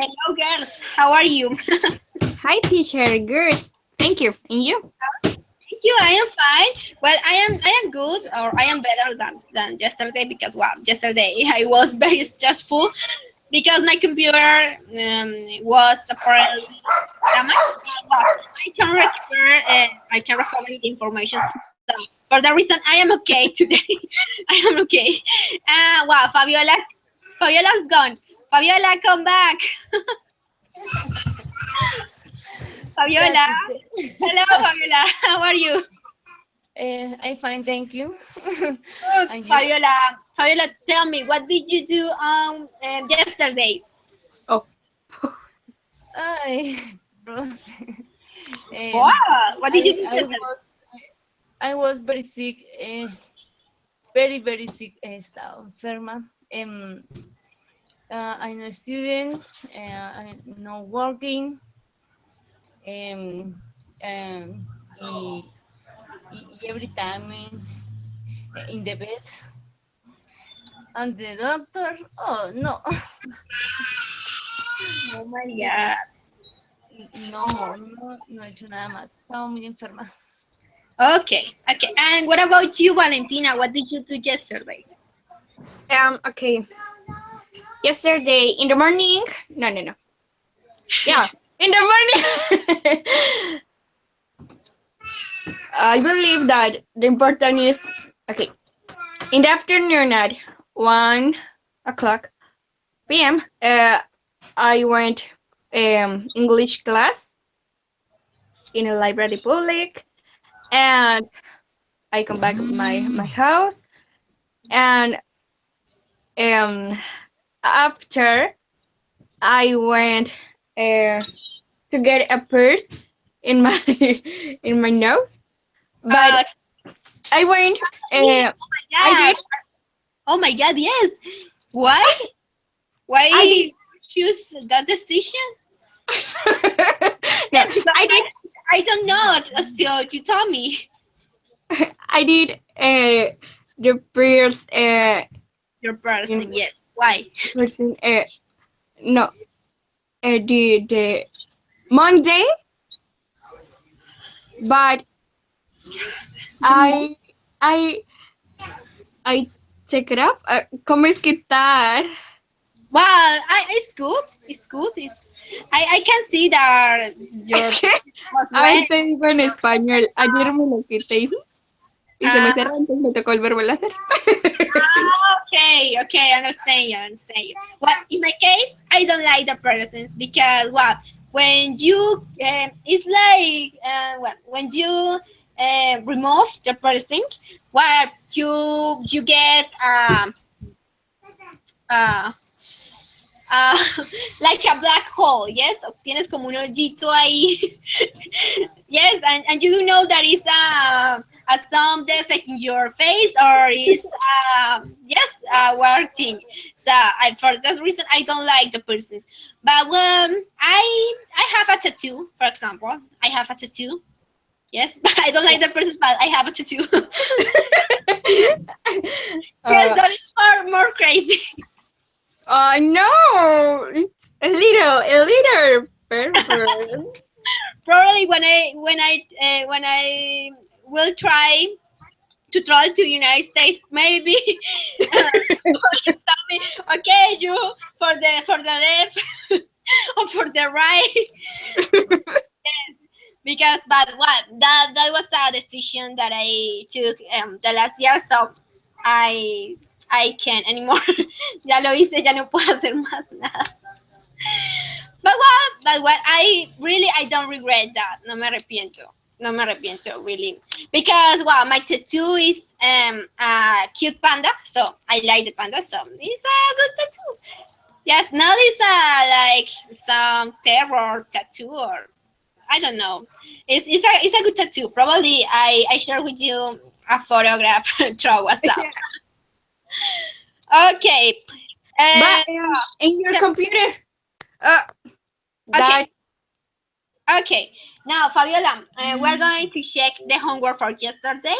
Hello, girls. How are you? Hi, teacher. Good. Thank you. And you? Thank you. I am fine. Well, I am good, or I am better than yesterday because yesterday I was very stressful because my computer was apparently damaged. Well, I can recover the information. So for that reason, I am okay today. I am okay. Wow, Fabiola's gone. Fabiola, come back. Yeah, Fabiola. teacher. Hello, Fabiola. How are you? I'm fine, thank you. Good, And you? Fabiola. Fabiola, tell me, what did you do yesterday? Oh, I, um, What did you do I yesterday? was very sick, very very sick. Estaba enferma. I'm a student. I'm not working. Um, um, y, every time in the bed, and the doctor. Oh no, Oh my God. no he hecho nada más. Estaba muy enferma. Okay, okay. And what about you, Valentina? What did you do yesterday? okay. Yesterday in the morning. No, no, no. Yeah, in the morning. I believe that the important is okay. In the afternoon at 1 o'clock p.m. I went English class in a library public, and I come back my house, and um after I went to get a purse in my in my nose, but Uh, I went. I yeah. did. Oh my God, yes. Why? Why I did. did you choose that decision? No, Because I did. I don't know still. You told me. I did. The purse. Your In person, yes. Why? person. No. The Monday, but The mo- I I I check it up. ¿Cómo es quitar? Well, it's good. It's good. I can see that your Es que was a ver, red. te digo en español. Ayer me lo quité y se me Uh, cerró, entonces me tocó volverlo a hacer. okay, okay, I understand you. I understand you. Well, in my case, I don't like the persons because well, when you it's like when you remove the person, well, you get uh, uh, like a black hole, yes? Tienes como un hoyito ahí. Yes, and you know that is a some defect in your face or is yes a weird thing. So for that reason I don't like the persons. But I have a tattoo, for example. I have a tattoo. Yes, but I don't like the person, but I have a tattoo. Yes, uh, that is more crazy. no, it's a little perfect. Probably when I will try to travel to United States, maybe police tell me, okay, you for the left or for the right, because but what that was a decision that I took the last year, so I I can't anymore. Ya lo hice, ya no puedo hacer más nada. But what I don't regret that. No me arrepiento. No me arrepiento really because my tattoo is a cute panda, so I like the panda, so it's a good tattoo. Yes, not it's like some terror tattoo or I don't know. It's a good tattoo. Probably I share with you a photograph through WhatsApp. Yeah. Okay. But Uh, in your yeah, computer, uh, okay. that Okay, now Fabiola, we're going to check the homework for yesterday.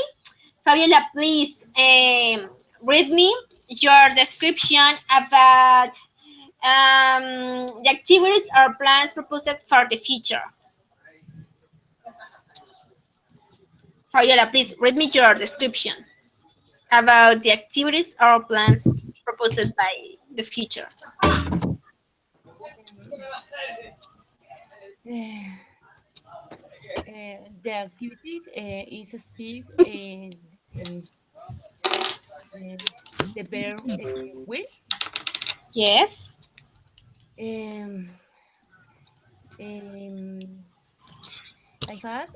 Fabiola, please read me your description about The activities or plans proposed for the future. Fabiola, please read me your description about the activities or plans proposed by the future. Um, eh, the activity is speak um, uh, the verb will. Yes. Um, um, I had,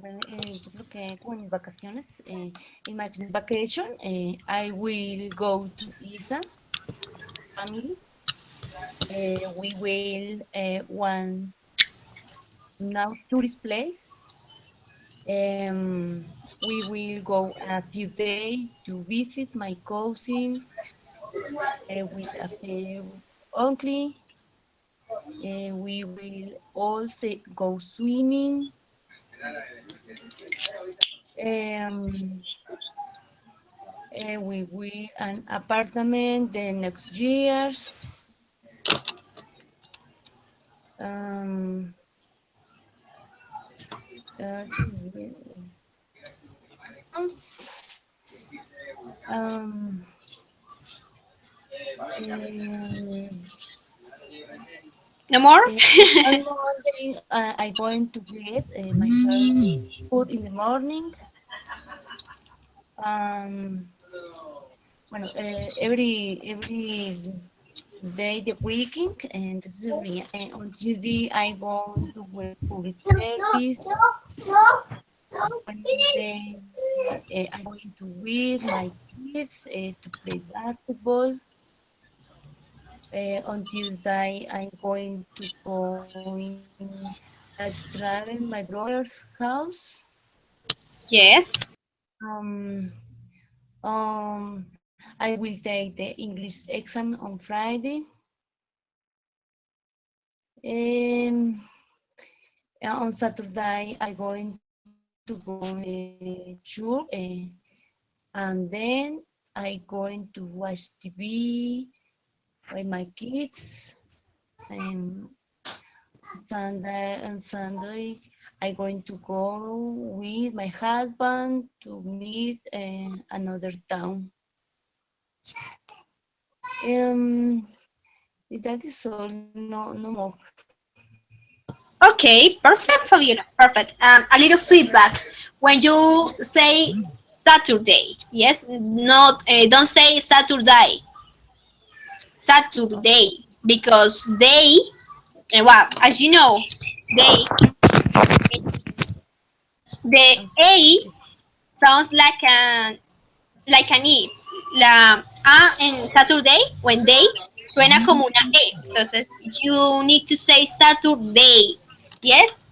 bueno, yo creo que como en mis vacaciones, in my Christmas vacation, I will go to Isa family. We will one now tourist place. We will go a few days to visit my cousin with a few uncle. We will also go swimming. Um, we will an apartment the next year. Um, um, um, No more? on Monday, I going to get my first food in the morning. Um, bueno, every day the weekend, and this is me. And on Tuesday, I go to work public service. Wednesday, I'm going to with my kids to play basketball. On Tuesday, I'm going to to travel my brother's house. Yes. Um, I will take the English exam on Friday. Um, on Saturday, I'm going to go church, and then I going to watch TV with my kids. Um, Sunday, I'm going to go with my husband to meet another town. Um, that is all. No more. Okay, perfect, Fabiola. Perfect. A little feedback. When you say Saturday, yes, not don't say Saturday, Saturday, because they, well, as you know, they, the I'm A sorry. sounds like an E. La A en Saturday, when they, suena como una E. Entonces, you need to say Saturday. Yes?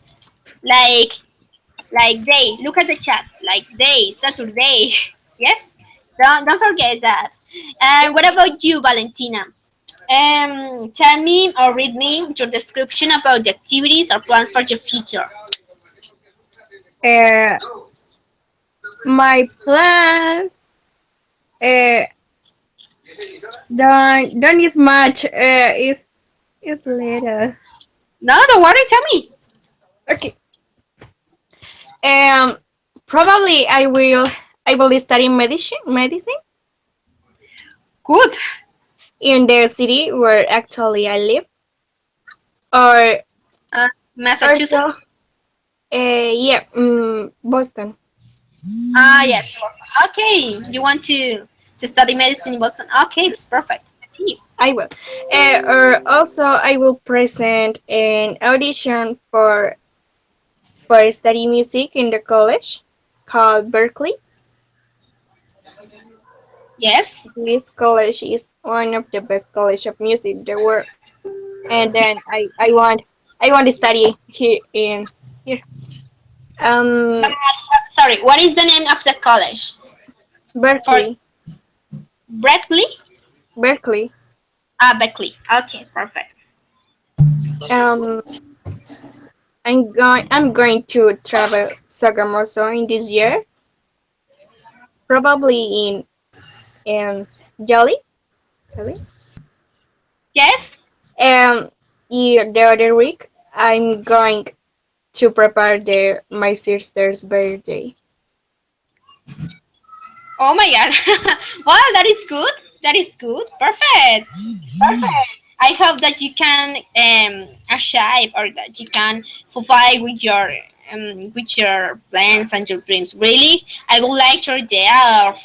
Like day. Look at the chat. Like day, Saturday. Yes? Don't forget that. And what about you, Valentina? Tell me or read me your description about the activities or plans for your future. Uh, my plans uh, don't use much. Is little. No, don't worry. Tell me. Okay. Um, Probably I will study medicine Good. in the city where actually I live, or Uh, also Massachusetts. yeah, Boston. Ah, yes. Okay. You want to study medicine in Boston? Okay, that's perfect. Continue. I will. Or also I will present an audition for study music in the college called Berkeley. Yes. This college is one of the best college of music in the world. And then I want to study here in here. Um, Sorry. What is the name of the college? For Berkeley, Berkeley? Berkeley. Ah, Berkeley. Okay, perfect. Um, I'm going to travel Sagamoso in this year, probably in Jolly. Jolly. Yes. And the other week, I'm going to prepare my sister's birthday. Oh my god. Wow, that is good. That is good. Perfect. Perfect. I hope that you can achieve or that you can fulfill with your plans and your dreams. Really, I would like your idea of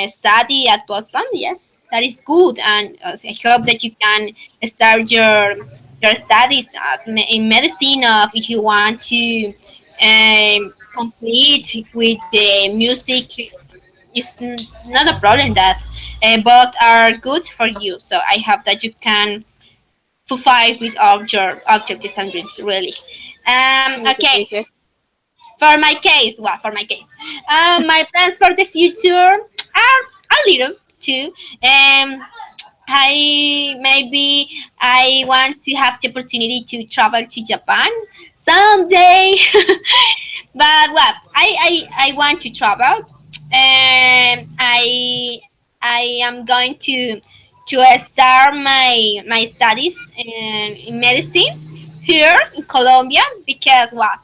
study at Boston. Yes, that is good, and I hope that you can start your studies in medicine. Of if you want to complete with the music, it's not a problem that both are good for you. So I hope that you can fulfill with all your objectives and dreams. Really. Thank you, Okay. teacher. For my case, my plans for the future are a little too. I want to have the opportunity to travel to Japan someday. But well, I want to travel, and I am going to start my studies in medicine here in Colombia because well,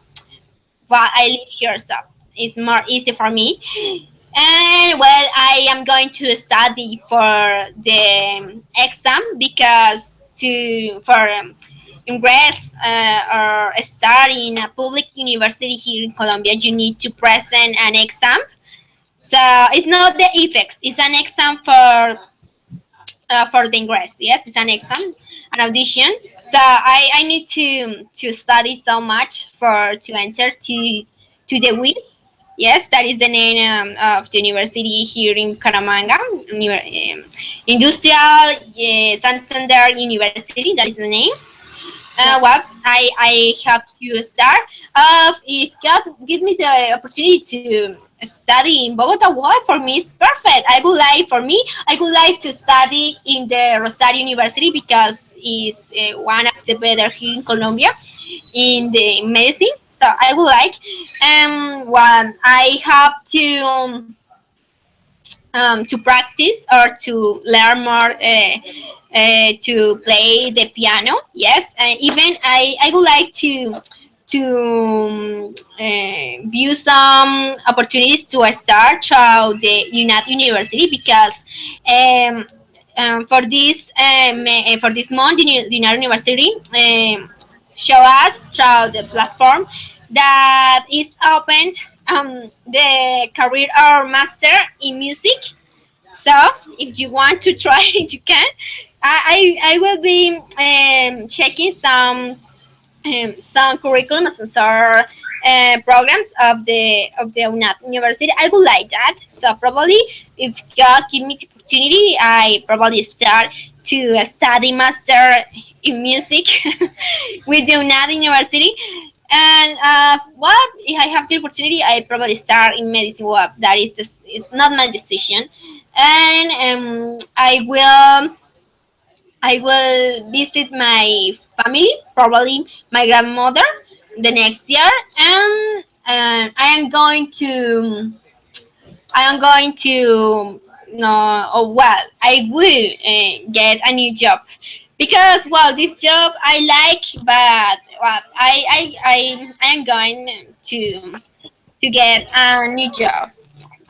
I live here, so it's more easy for me. And well, I am going to study for the exam because to for ingress or start in a public university here in Colombia, you need to present an exam. So it's not the effects; it's an exam for the ingress. Yes, it's an exam, an audition. So I need to study so much for to enter to the WIS. Yes, that is the name of the university here in Caramanga, Industrial Santander University. That is the name. Yeah. Well, I have to start. If God give me the opportunity to study in Bogota, well, for me it's perfect. I would like to study in the Rosario University because it's one of the better here in Colombia in the medicine. So I would like. Well, I have to practice or to learn more to play the piano. Yes, and even I would like to view some opportunities to start through the UNAT University because um, for this month the UNAT University show us through the platform that is opened the career or master in music. So if you want to try it, you can. I will be checking some curriculums and some programs of the UNAP University. I would like that. So probably if God give me the opportunity, I probably start to study master in music with the UNAP University. And well, if I have the opportunity, I probably start in medicine. Well, that is this. It's not my decision, and I will visit my family, probably my grandmother, the next year, and I am going to no. Oh well, I will get a new job because well, this job I like, but well, I am going to get a new job.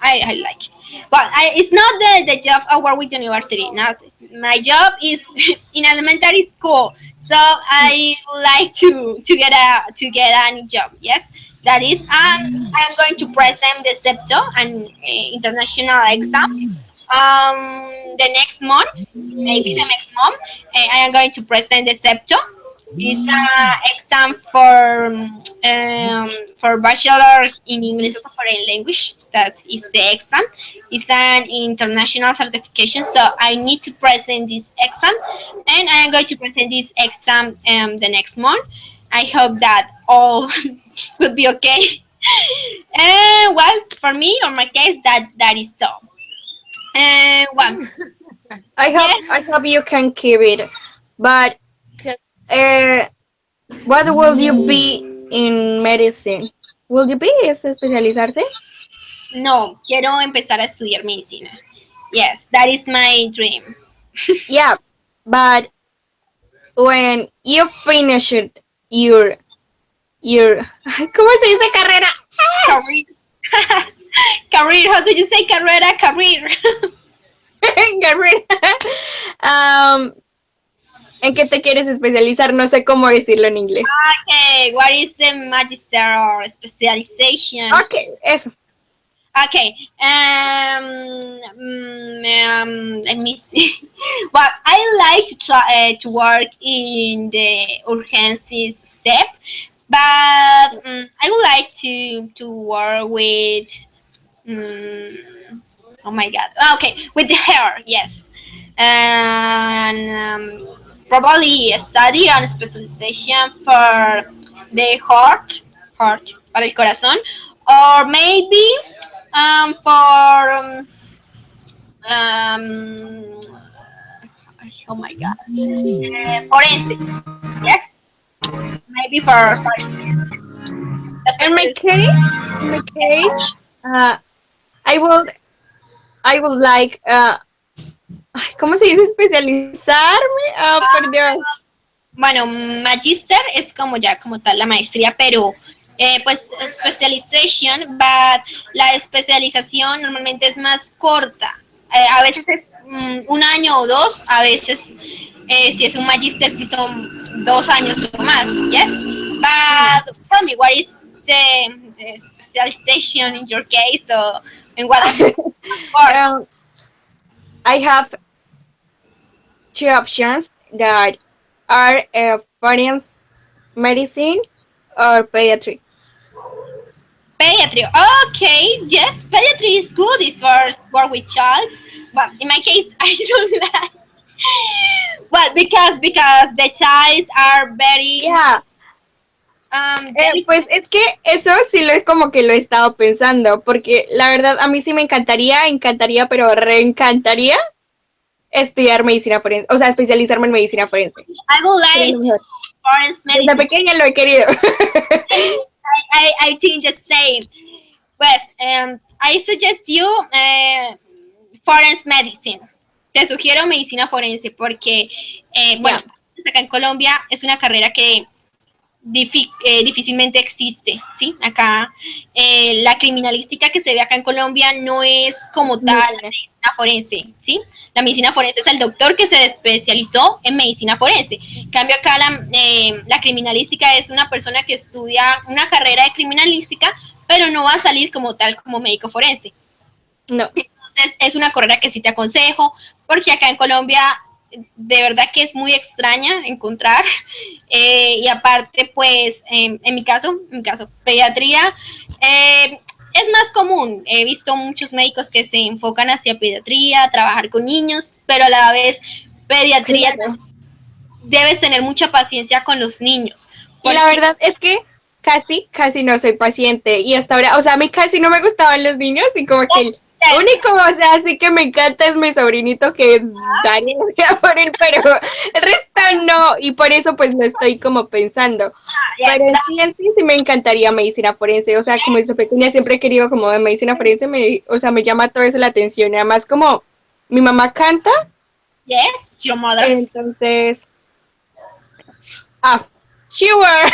I like it. Well, it's not the job I work with the university. Not my job is in elementary school. So I would like to get a new job. Yes, that is. I am going to present the SEPTO an international exam. The next month, maybe the next month, I am going to present the SEPTO. It's an exam for bachelor in English as a foreign language. That is the exam. It's an international certification, so I need to present this exam, and I am going to present this exam the next month. I hope that all will be okay. And well, for me or my case, that is so. And well, yeah. I hope you can keep it. But uh, what will you be in medicine? Will you be especializarte? No, quiero empezar a estudiar medicina. Yes, that is my dream. Yeah, but when you finished your ¿cómo se dice carrera? Career. Career. How do you say carrera? Career. Carrera. Um, ¿En qué te quieres especializar? No sé cómo decirlo en inglés. Okay, what is the magister or specialization? Okay, eso. Okay. Let me see. Well, I like to try to work in the urgencies step, but I would like to work with. Um, oh my god. Okay, with the hair, yes, and probably a study and specialization for the heart, para el corazón, or maybe for oh my god, forensic, yes, maybe for In my case, uh, I would, I would like, ¿cómo se dice especializarme? Ah, perdón. bueno, magister es como ya como tal la maestría, pero pues specialization, but la especialización normalmente es más corta. A veces es un año o dos, a veces si es un magister si son 2 años o más, yes. But tell me, what is the specialization in your case, or in what part? I have two options that are forensic medicine or pediatric. Pediatry. Okay, yes, pediatry is good. It's for with childs, but in my case, I don't like. Well, because the childs are very Yeah, pues delicate. es que eso sí lo es como que lo he estado pensando, porque la verdad a mí sí me encantaría, pero reencantaría estudiar medicina forense, o sea, especializarme en medicina forense. I would Sería lo like mejor. forest Desde medicine. pequeña lo he querido. I think the same. Pues, I suggest you forensic medicine. Te sugiero medicina forense porque, bueno, Ya. acá en Colombia es una carrera que difícilmente existe, ¿sí? Acá la criminalística que se ve acá en Colombia no es como tal Muy la buena. medicina forense, ¿sí? La medicina forense es el doctor que se especializó en medicina forense. En cambio acá la criminalística es una persona que estudia una carrera de criminalística, pero no va a salir como tal como médico forense. No. Entonces es una carrera que sí te aconsejo, porque acá en Colombia de verdad que es muy extraña encontrar. Y aparte, pues, en mi caso, pediatría es más común. He visto muchos médicos que se enfocan hacia pediatría, trabajar con niños, pero a la vez pediatría Claro. debes tener mucha paciencia con los niños. Y la Porque verdad es que casi no soy paciente. Y hasta ahora, o sea, a mí casi no me gustaban los niños y como que el único, o sea, sí que me encanta es mi sobrinito que es Daniel, por él, pero el resto no. Y por eso pues lo estoy como pensando. Pero en sí me encantaría medicina forense. O sea, como desde pequeña siempre he querido como de medicina forense, o sea, me llama todo eso la atención. Y además como mi mamá canta, yes, your mother's. entonces, ah, sure,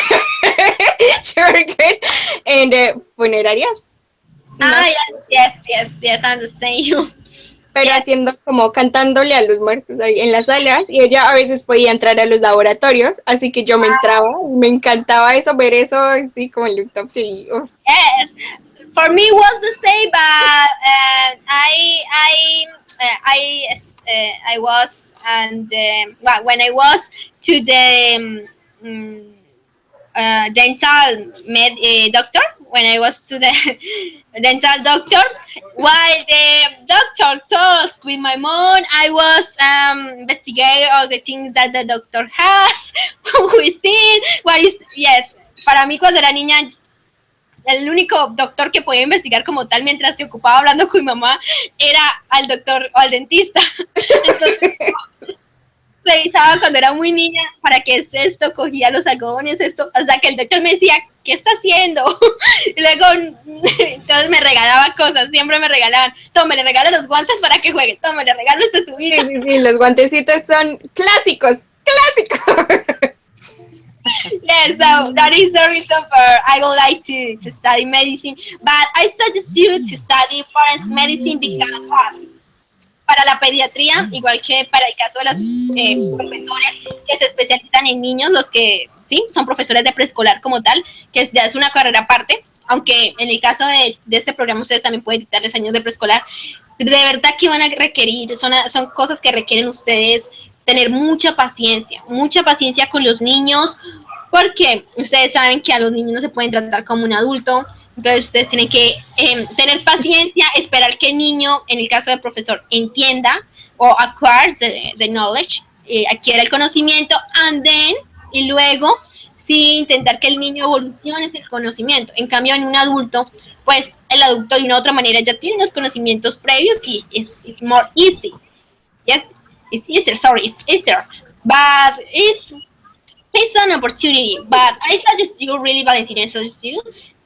sure, good. And funerarias, no Yes, I understand you. pero Yes. haciendo como cantándole a los muertos ahí en las salas y ella a veces podía entrar a los laboratorios, así que yo me entraba y me encantaba eso, ver eso, así como el autopsia y uf. Yes, for me was the same, but I was and well, when I was to the dental doctor, when I was to the dental doctor, while the doctor talks with my mom, I was investigating all the things that the doctor has, who is it, what is, yes. Para mí cuando era niña el único doctor que podía investigar como tal mientras se ocupaba hablando con mi mamá era al doctor o al dentista. Entonces, revisaba cuando era muy niña para qué es esto, cogía los algodones, esto, hasta que el doctor me decía ¿qué está haciendo? Y luego, entonces me regalaba cosas, siempre me regalaban, toma, le regalo los guantes para que juegue, toma, le regalo esta Sí, tubita. sí, sí, los guantecitos son clásicos, clásicos. Yes, so that is the reason for I would like to study medicine, but I suggest you to study forensic medicine because what? Para la pediatría, igual que para el caso de los profesores que se especializan en niños, los que sí son profesores de preescolar como tal, que ya es una carrera aparte, aunque en el caso de este programa ustedes también pueden dictarles años de preescolar, de verdad que van a requerir, son cosas que requieren ustedes tener mucha paciencia con los niños, porque ustedes saben que a los niños no se pueden tratar como un adulto, entonces ustedes tienen que tener paciencia, esperar que el niño, en el caso del profesor, entienda o acquire the knowledge, adquiera el conocimiento, and then, y luego, sí, intentar que el niño evolucione ese conocimiento. En cambio, en un adulto, pues el adulto de una u otra manera ya tiene los conocimientos previos y es more easy. Yes, it's easier, sorry, it's easier. But it's an opportunity. But I suggest you, really, Valentina, I suggest you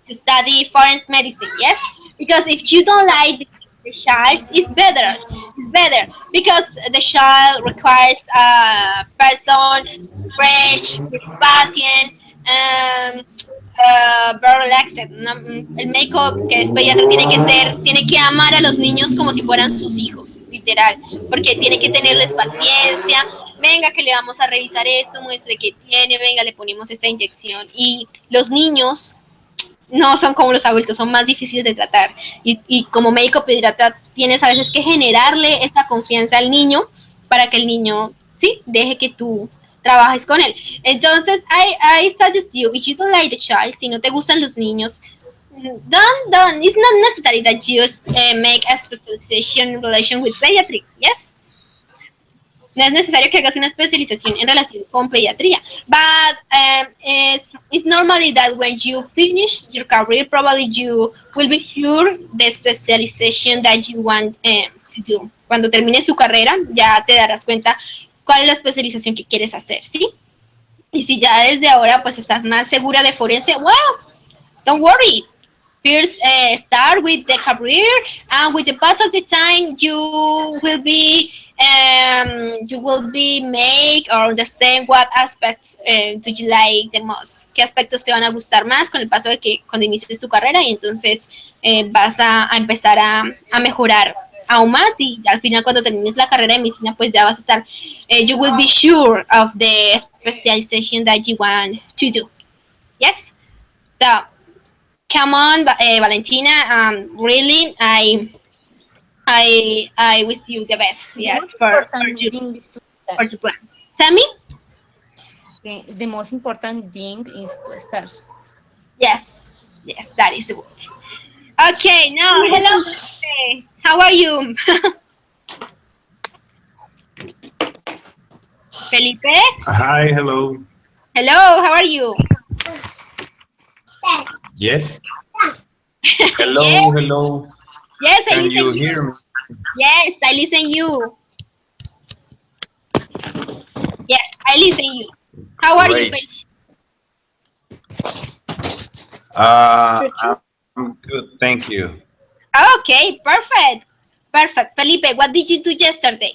to study forensic medicine, yes? Because if you don't like the child, it's better. It's better because the child requires a person fresh, with patient, very relaxed. ¿No? El médico que es pediatra tiene que amar a los niños como si fueran sus hijos, literal, porque tiene que tenerles paciencia. Venga, que le vamos a revisar esto, muestre que tiene, venga, le ponemos esta inyección. Y los niños no son como los adultos, son más difíciles de tratar. Y como médico pediatra tienes a veces que generarle esa confianza al niño para que el niño, sí, deje que tú trabajes con él. Entonces, I suggest you, if you don't like the child, si no te gustan los niños, don't, it's not necessary that you make a specialization in relation with pediatrics, yes? No es necesario que hagas una especialización en relación con pediatría. But it's normally that when you finish your career, probably you will be sure the specialization that you want to do. Cuando termines su carrera, ya te darás cuenta cuál es la especialización que quieres hacer, ¿sí? Y si ya desde ahora pues estás más segura de forense, well, don't worry. First, start with the career, and with the pass of the time, you will be make or understand what aspects do you like the most. Qué aspectos te van a gustar más con el paso de que cuando inicies tu carrera y entonces vas a empezar a mejorar aún más y al final cuando termines la carrera de medicina pues ya vas a estar, you will be sure of the specialization that you want to do. Yes? So, come on, Valentina. Really, I wish you the best. Yes, for your plans. Tell me. The most important thing is to start. Yes, that is good. Okay, now hello. How are you? Felipe? Hi, hello. Hello, how are you? Yes. Hello, Yes. hello. Yes, I Can listen you hear me? Yes, I listen you. Yes, I listen you. How are you, Great. Felipe? I'm good, thank you. Okay, perfect. Perfect. Felipe, what did you do yesterday?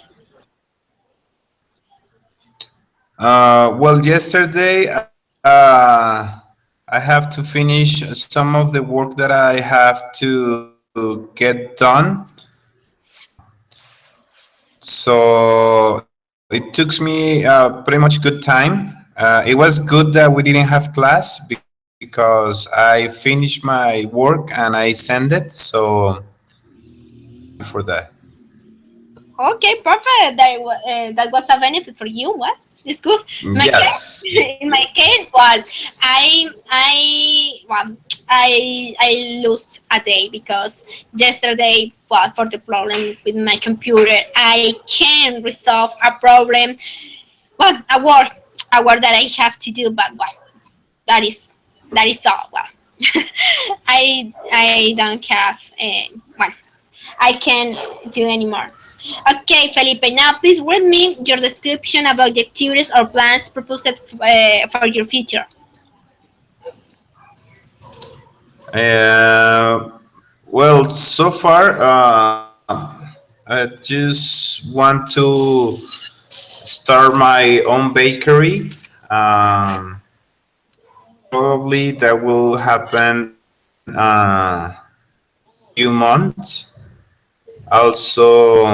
Well, yesterday I have to finish some of the work that I have to get done. So it took me pretty much good time. It was good that we didn't have class because I finished my work and I sent it. So for that. Okay, perfect. That was a benefit for you. What? It's good. Yes. In my case, well, I lost a day because yesterday, well, for the problem with my computer, I can't resolve a problem. Well, a work that I have to do, but well, that is all. Well, I don't have well, I can't do anymore. Okay, Felipe, now please read me your description about the activities or plans proposed for your future. Uh, well, so far, I just want to start my own bakery. Um, Probably that will happen few months. Also,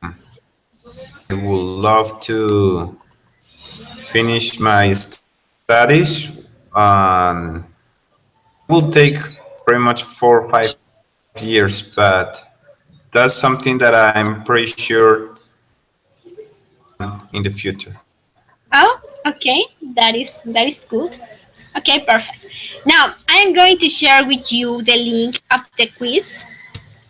I would love to finish my studies. It will take pretty much 4 or 5 years, but that's something that I'm pretty sure in the future. Oh, okay. That is good. Okay, perfect. Now I am going to share with you the link of the quiz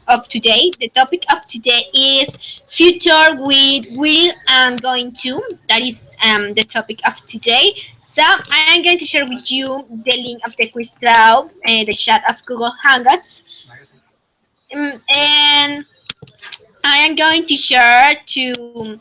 of today. The topic of today is future with will and going to. That is the topic of today. So I am going to share with you the link of the quiz through the chat of Google Hangouts. And I am going to share to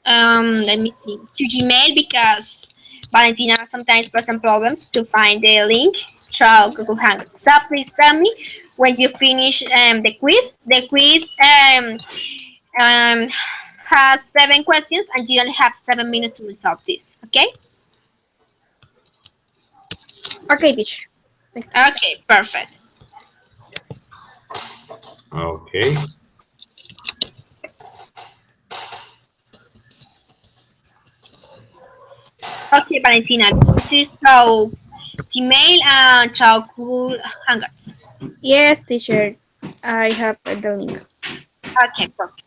let me see, to Gmail because Valentina sometimes present problems to find the link through Google Hangouts. So please tell me when you finish the quiz. The quiz um, has 7 questions and you only have 7 minutes to resolve this. Okay? Okay, teacher. Okay, perfect. Okay. Okay, Valentina, this is through Gmail and through Google Hangouts. Yes, teacher. I have the link. Okay, perfect.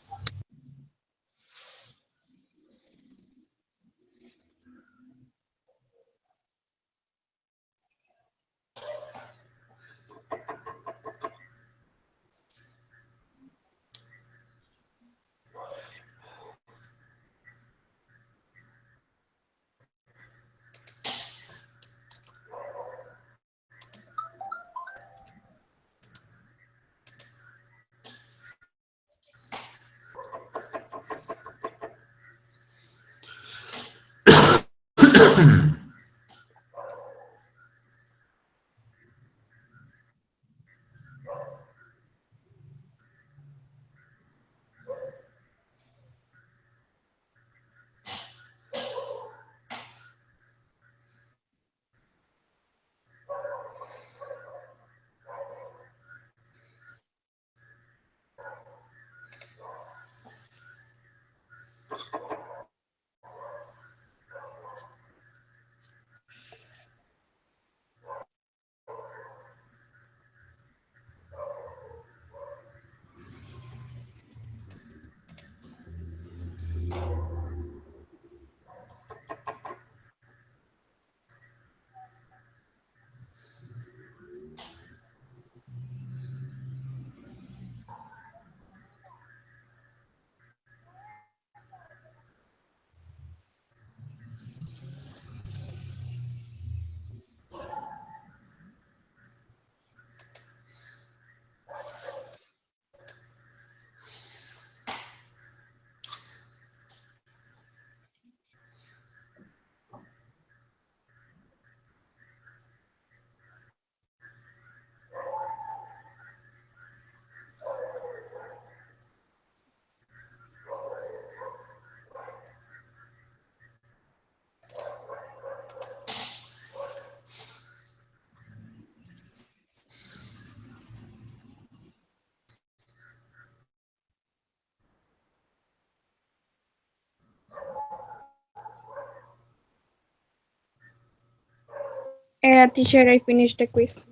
Teacher, I finished the quiz.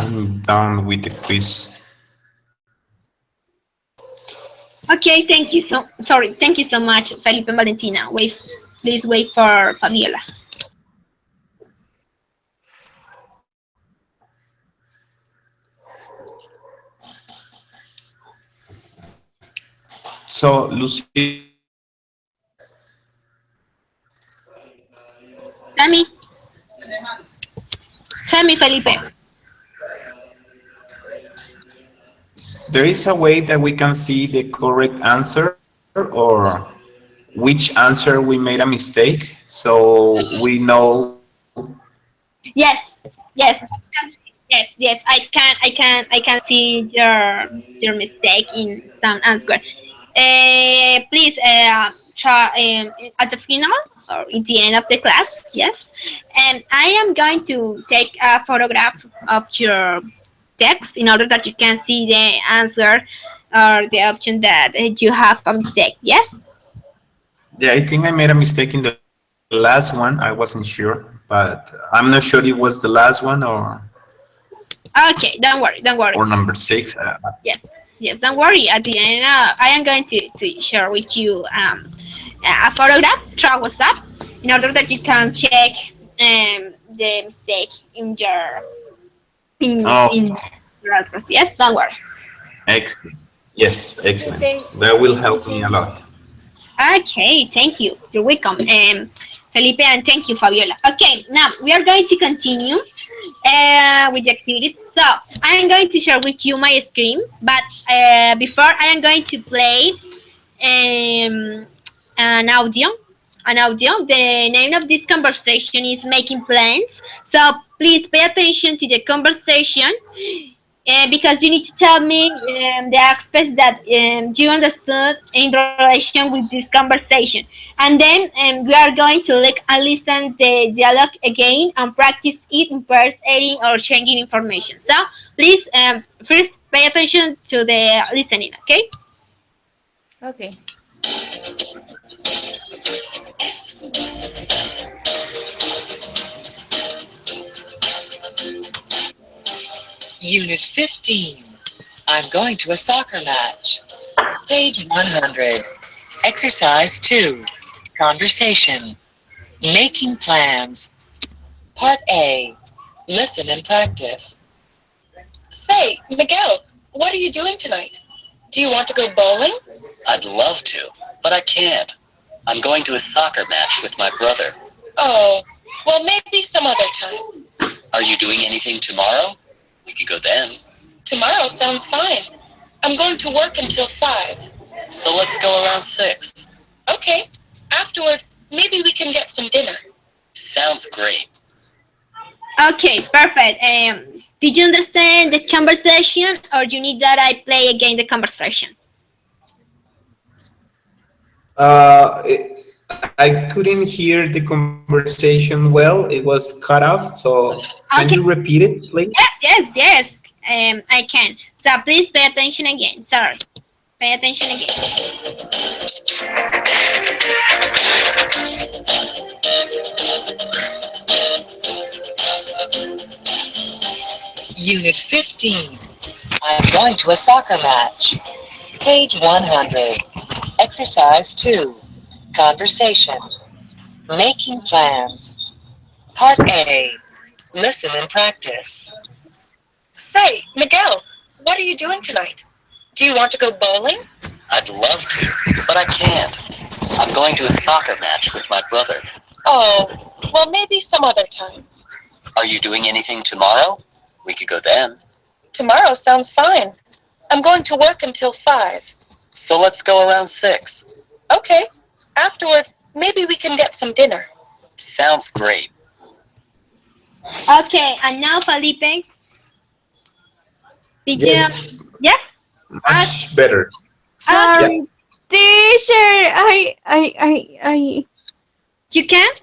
I'm done with the quiz. Okay, thank you so sorry. Thank you so much, Felipe and Valentina. Wait, please wait for Fabiola. So, Lucy, Tell me, tell me, Felipe. there is a way that we can see the correct answer or which answer we made a mistake so we know. Yes, yes, yes. I can see your mistake in some answer. Please try at the final or at the end of the class. Yes, and I am going to take a photograph of your text in order that you can see the answer or the option that you have a mistake. Yes. Yeah, I think I made a mistake in the last one. I wasn't sure, but I'm not sure it was the last one Okay, don't worry, don't or worry. number six. Yes, yes, don't worry. At the end, I am going to share with you a photograph through WhatsApp in order that you can check the mistake in Okay, your address. Yes, don't worry. excellent. Yes, Okay, excellent. thanks. That will Thanks, help me teacher. a lot. Okay, thank you. You're welcome, Felipe, and thank you, Fabiola. Okay, now we are going to continue with the activities. So I am going to share with you my screen, but before I am going to play um, an audio. An audio. The name of this conversation is making plans. So please pay attention to the conversation because you need to tell me the aspects that you understood in relation with this conversation, and then we are going to look and listen the dialogue again and practice it in pairs, adding or changing information. So please first pay attention to the listening. Okay. Okay. Unit 15. I'm going to a soccer match. Page 100. Exercise 2. Conversation. Making plans. Part A. Listen and practice. Say, Miguel, what are you doing tonight? Do you want to go bowling? I'd love to, but I can't. I'm going to a soccer match with my brother. Oh, well, maybe some other time. Are you doing anything tomorrow? We could go then. Tomorrow sounds fine. I'm going to work until 5. So let's go around 6. Okay. Afterward, maybe we can get some dinner. Sounds great. Okay, perfect. Did you understand the conversation, or you need that I play again the conversation? I couldn't hear the conversation well. It was cut off. So can you Okay. repeat it, please? Yes. I can. So please pay attention again. Sorry. Pay attention again. Unit 15. I'm going to a soccer match. Page 100. Exercise 2. Conversation. Making plans. Part A. Listen and practice. Say, Miguel, what are you doing tonight? Do you want to go bowling? I'd love to, but I can't. I'm going to a soccer match with my brother. Oh, well, maybe some other time. Are you doing anything tomorrow? We could go then. Tomorrow sounds fine. I'm going to work until 5. So let's go around 6. Okay. Afterward, maybe we can get some dinner. Sounds great. Okay, and now Felipe, did you? Yes, Yes. much better. Okay. Yeah. Sorry, teacher. You can.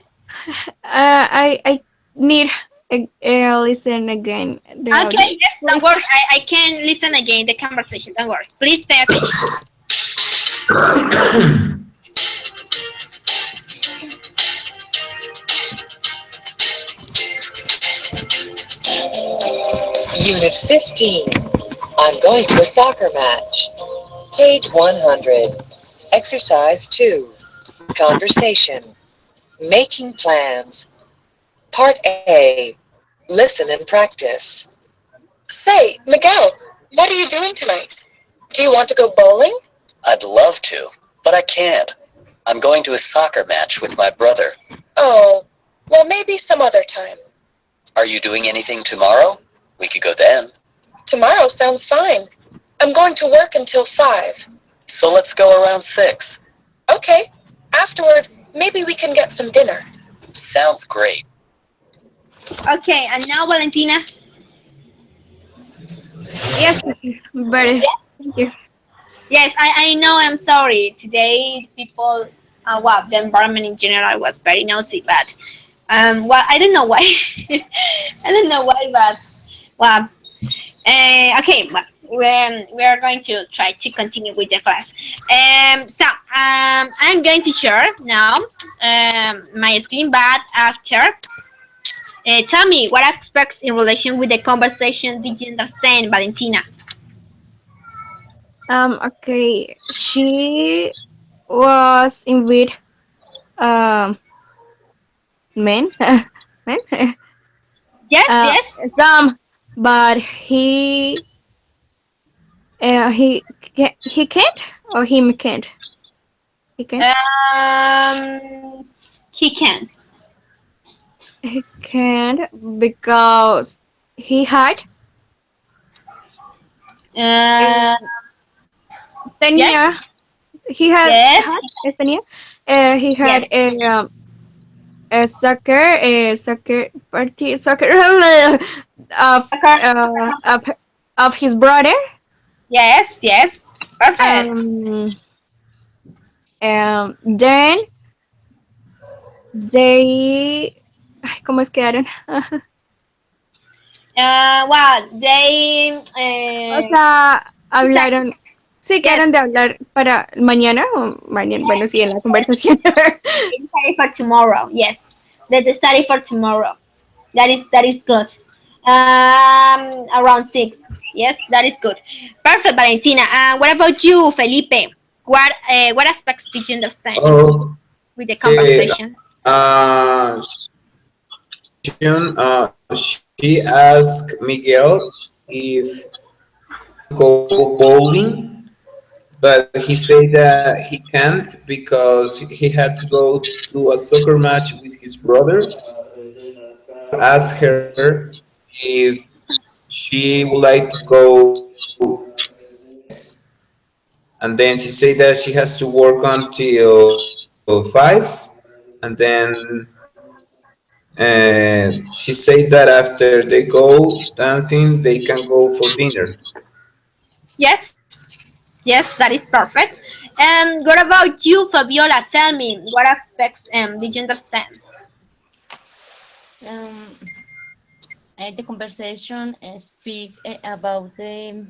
I need listen again the audio. Okay. Yes. Don't worry. I can listen again the conversation. Don't worry. Please pay attention. Unit 15. I'm going to a soccer match. Page 100. Exercise 2. Conversation. Making plans. Part A. Listen and practice. Say, Miguel, what are you doing tonight? Do you want to go bowling? I'd love to, but I can't. I'm going to a soccer match with my brother. Oh, well, maybe some other time. Are you doing anything tomorrow? We could go then. Tomorrow sounds fine. I'm going to work until 5. So let's go around 6. Okay. Afterward, maybe we can get some dinner. Sounds great. Okay, and now Valentina. Yes, teacher. Better. Thank you. Yes, I know. I'm sorry. Today, people, well, the environment in general was very noisy, but well, I don't know why. I don't know why, but well, okay, but we are going to try to continue with the class. I'm going to share now my screen, but after. Tell me what aspects in relation with the conversation did you understand, Valentina? Okay. She was in with um men. Men. Yes, Uh, yes. some, but he can't or him can't. He can't. He can. He can't because he had Uh, uh, tenía. yes, He had yes, had tenía. He yes. had a soccer party soccer of Okay. uh of, of his brother. Yes, yes. Perfect. Um, then they, ay, ¿cómo es quedaron? Well, they. O sea, Decide- hablaron, sí, yes, quedaron de hablar para mañana o mañana, bueno, sí, en la conversación. they study for tomorrow. Yes, they study for tomorrow. That is good. Around 6. Yes, that is good. Perfect, Valentina. What about you, Felipe? What aspects did you understand with the Okay. conversation? She asked Miguel if go bowling, but he said that he can't because he had to go to a soccer match with his brother. Asked her if she would like to go tennis, and then she said that she has to work until 5, and then she said that after they go dancing, they can go for dinner. Yes, yes, that is perfect. And what about you, Fabiola? Tell me what aspects did you understand? Um, the conversation speak about um,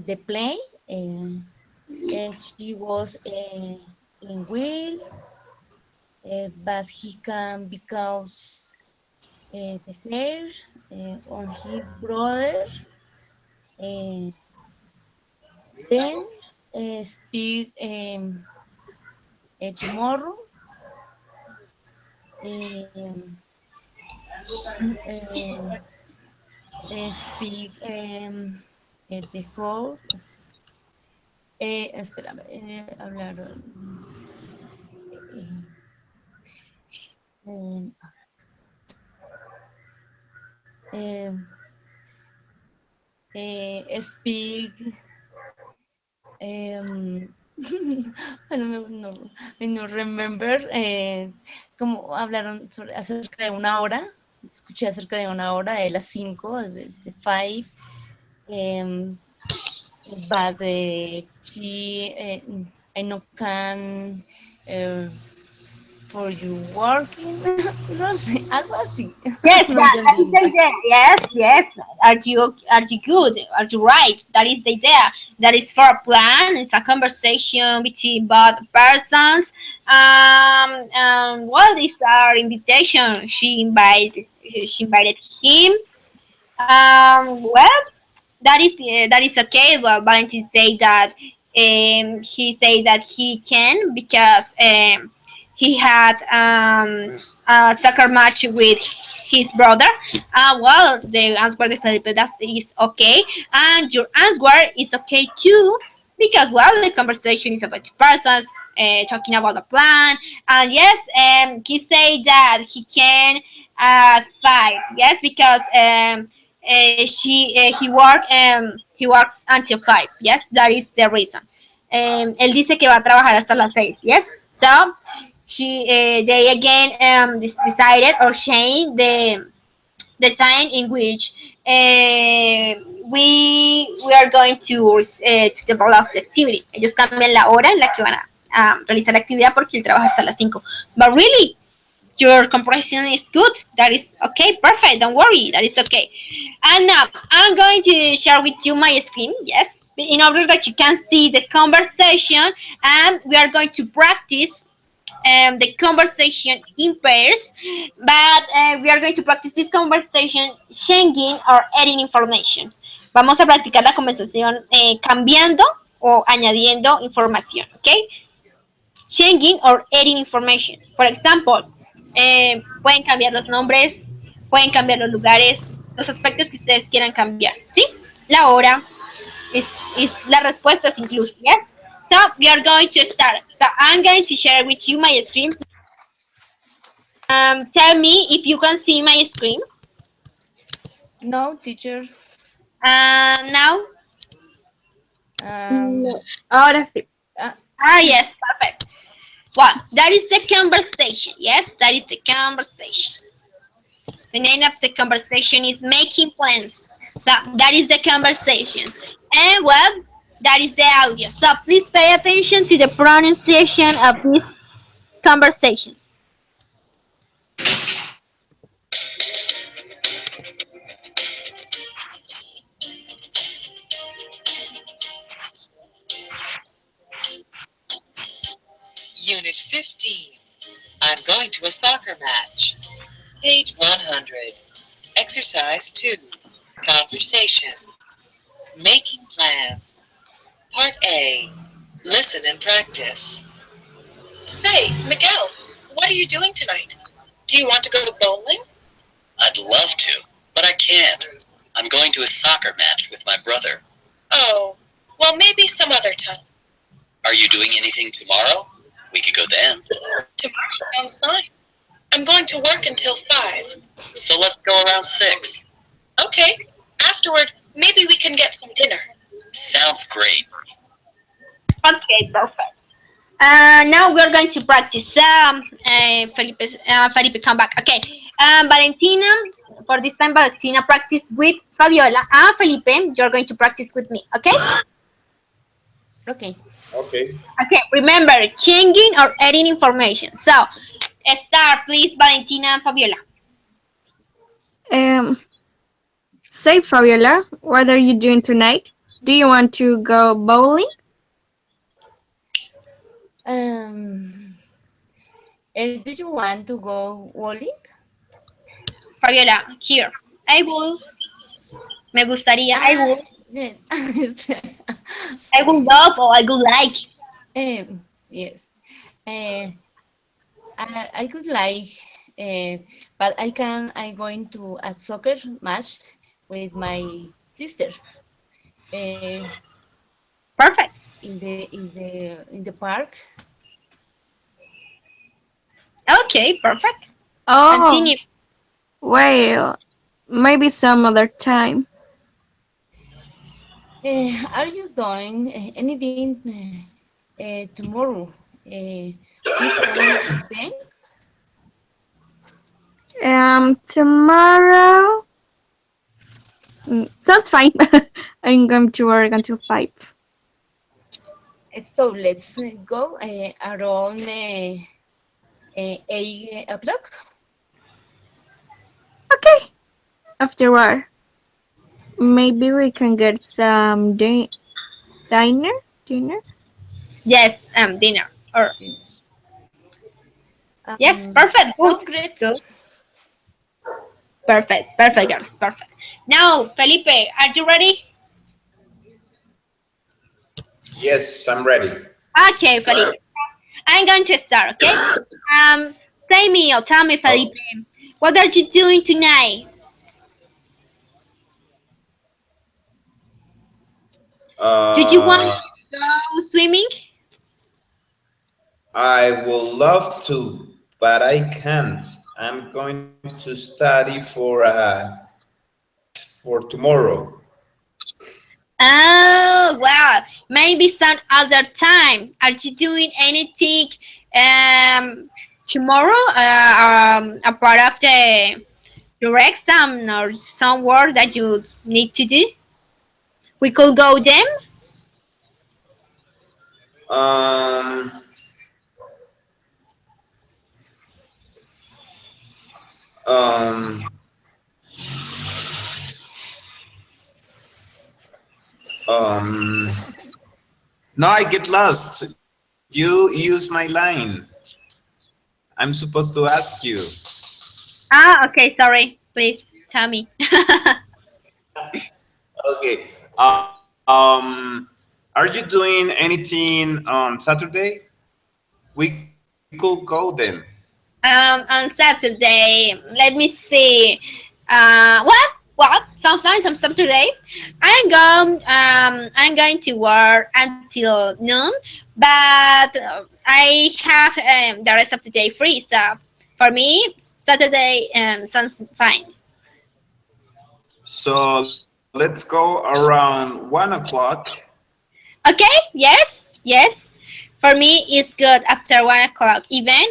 the play. She was in will, but he can because the hair on his brother. Uh, then speak tomorrow. Um, uh, speak the code. Espérame, hablaron. Eh, eh, eh, speak. I don't know, I no remember. Como hablaron acerca de una hora. Escuché acerca de una hora, de las 5, de 5. Um, but she, I no can for you working. No sé, algo así. Yes, No that is entendí. the idea. Yes, yes. Are you good? Are you right? That is the idea. That is for a plan. It's a conversation between both persons. Well, it's our invitation. She invited she invited him. Well, that is okay. Well, Valentin say that he say that he can because he had a soccer match with his brother. Well, the answer de Felipe that is okay, and your answer is okay too because well, the conversation is about two persons talking about the plan, and yes, he say that he can five. Yes, because he works until 5. Yes, that is the reason. Él dice que va a trabajar hasta las 6. Yes, so they again decided or changed the time in which we are going to develop the activity. Ellos cambian la hora en la que van a realizar la actividad porque él trabaja hasta las 5. But really, your comprehension is good. That is okay, perfect. Don't worry, that is okay. And now I'm going to share with you my screen, yes, in order that you can see the conversation, and we are going to practice the conversation in pairs, but we are going to practice this conversation changing or adding information. Vamos a practicar la conversación cambiando o añadiendo información, ¿ok? Changing or adding information. For example, pueden cambiar los nombres, pueden cambiar los lugares, los aspectos que ustedes quieran cambiar, ¿sí? La hora, is la respuesta es incluso, yes? So, we are going to start. So, I'm going to share with you my screen. Tell me if you can see my screen. No, teacher. Now? No. Ahora sí. Yes, perfect. Well, that is the conversation. Yes, that is the conversation. The name of the conversation is making plans. So that is the conversation. And well, that is the audio. So please pay attention to the pronunciation of this conversation. Unit 15. I'm going to a soccer match. Page 100. Exercise 2. Conversation. Making plans. Part A. Listen and practice. Say, Miguel, what are you doing tonight? Do you want to go bowling? I'd love to, but I can't. I'm going to a soccer match with my brother. Oh, well, maybe some other time. Are you doing anything tomorrow? We could go then. Tomorrow sounds fine. I'm going to work until 5. So let's go around 6. Okay. Afterward, maybe we can get some dinner. Sounds great. Okay, perfect. Now we're going to practice. Felipe, come back. Okay. Valentina, for this time, Valentina practice with Fabiola. Felipe, you're going to practice with me. Okay? Okay. Okay. Okay, remember, changing or adding information. So, start, please, Valentina and Fabiola. Say, Fabiola, what are you doing tonight? Do you want to go bowling? Do you want to go bowling? Fabiola, here. I will. Me gustaría. I will. Yes. I would love or I would like. Yes. I could like, but I'm going to a soccer match with my sister. Perfect. In the park. Okay, perfect. Oh, Continue. well, maybe some other time. Are you doing anything tomorrow? Tomorrow. Sounds fine. I'm going to work until 5. So let's go around 8 o'clock. Okay. Afterward, maybe we can get some dinner. Yes, dinner. Or yes, perfect. Sounds Good. great. Good. Perfect. Perfect, girls. Perfect. Now, Felipe, are you ready? Yes, I'm ready. Okay, Felipe. I'm going to start, okay? Um, Say me or tell me, Felipe, Oh, what are you doing tonight? Did you want uh, to go swimming? I would love to, but I can't. I'm going to study for tomorrow. Oh, well, maybe some other time. Are you doing anything tomorrow? A part of your exam or some work that you need to do? We could go them. Um, um, um. No, I get lost. You use my line. I'm supposed to ask you. Ah, okay, sorry. Please tell me. Okay. Are you doing anything on Saturday? We could go then. On Saturday. Let me see. What? What? Sounds fine. Some Saturday. I'm going to work until noon, but I have the rest of the day free. So for me, Saturday sounds fine. So let's go around 1 o'clock. Okay. Yes. Yes. For me, it's good after 1 o'clock. Even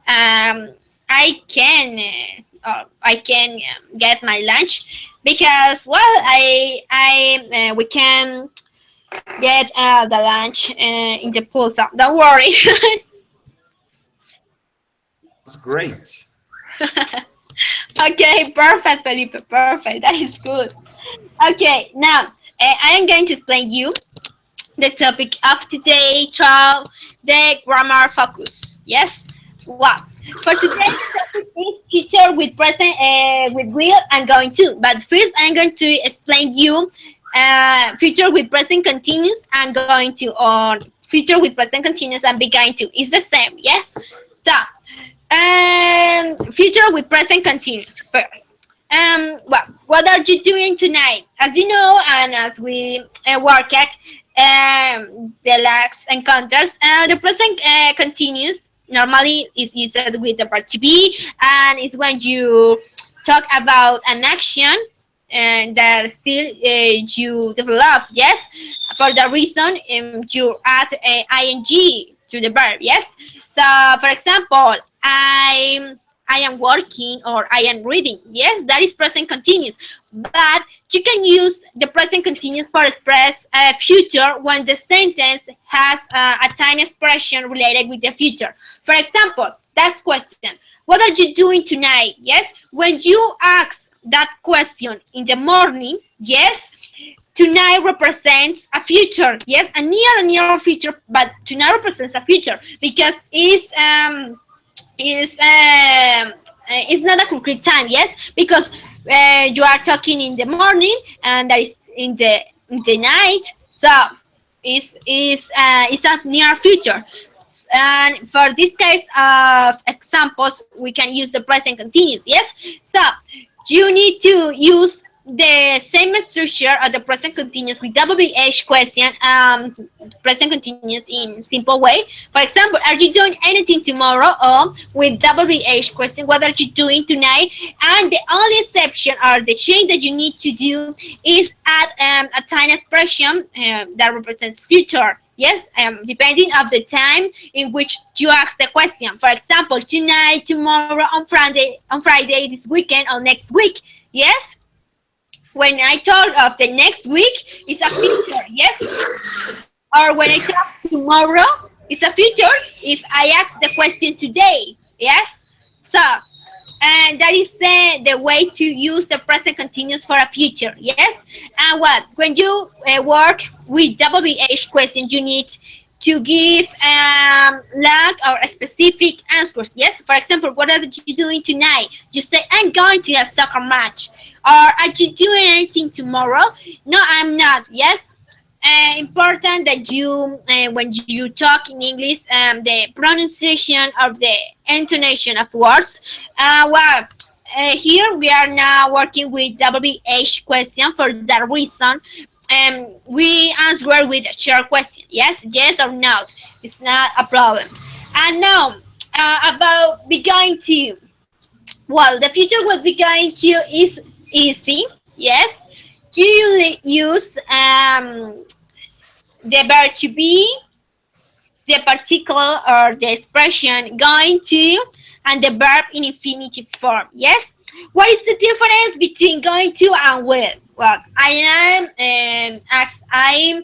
I can get my lunch because well I we can get the lunch in the pool, so don't worry. Sounds great. Okay, perfect, Felipe, perfect, that is good. Okay, now I am going to explain you the topic of today through the grammar focus. Yes, what for today the topic is future with present with will and going to. But first, I'm going to explain you future with present continuous and going to, or future with present continuous and be going to. It's the same. Yes. So future with present continuous first. What are you doing tonight? As you know, and as we work at the last encounters, the present continuous normally is used with the verb to be, and is when you talk about an action and that still you develop. Yes, for the reason you add ing to the verb. Yes, so for example, I am working or I am reading. Yes, that is present continuous. But you can use the present continuous for express future when the sentence has a tiny expression related with the future. For example, that's question. What are you doing tonight? Yes, when you ask that question in the morning, yes, tonight represents a future. Yes, a near future, but tonight represents a future because it's not a concrete time. Yes, because you are talking in the morning and that is in the night. So it's a near future. And for this case of examples, we can use the present continuous. Yes, so you need to use the same structure of the present continuous with WH question, present continuous in simple way. For example, are you doing anything tomorrow? Or with WH question, what are you doing tonight? And the only exception or the change that you need to do is add a tiny expression that represents future. Yes, depending of the time in which you ask the question. For example, tonight, tomorrow, on Friday, this weekend, or next week. Yes, when I talk of the next week, it's a future. Yes, or when I talk tomorrow, it's a future. If I ask the question today, yes. So and that is the way to use the present continuous for a future. Yes, and what when you work with WH question, you need to give long or specific answers. Yes, for example, what are you doing tonight? You say, I'm going to a soccer match. Or are you doing anything tomorrow? No, I'm not. Yes, important that you when you talk in English, the pronunciation of the intonation of words. Here we are now working with WH question. For that reason, we answer with a short question. Yes, yes or no. It's not a problem. And now about be going to. Well, the future will be going to is easy. Yes, you use the verb to be, the particle or the expression going to, and the verb in infinitive form. Yes. What is the difference between going to and will? Well, I am as I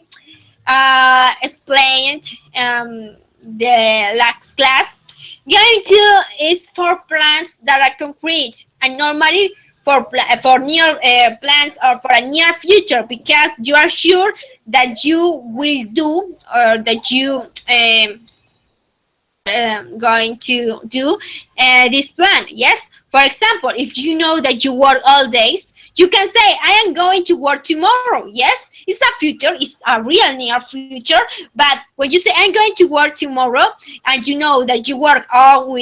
explained the last class. Going to is for plans that are concrete and normally for near plans or for a near future because you are sure that you will do or that you going to do this plan. Yes. For example, if you know that you work all days, you can say, I am going to work tomorrow. Yes, it's a future, it's a real near future. But when you say, I'm going to work tomorrow, and you know that you work all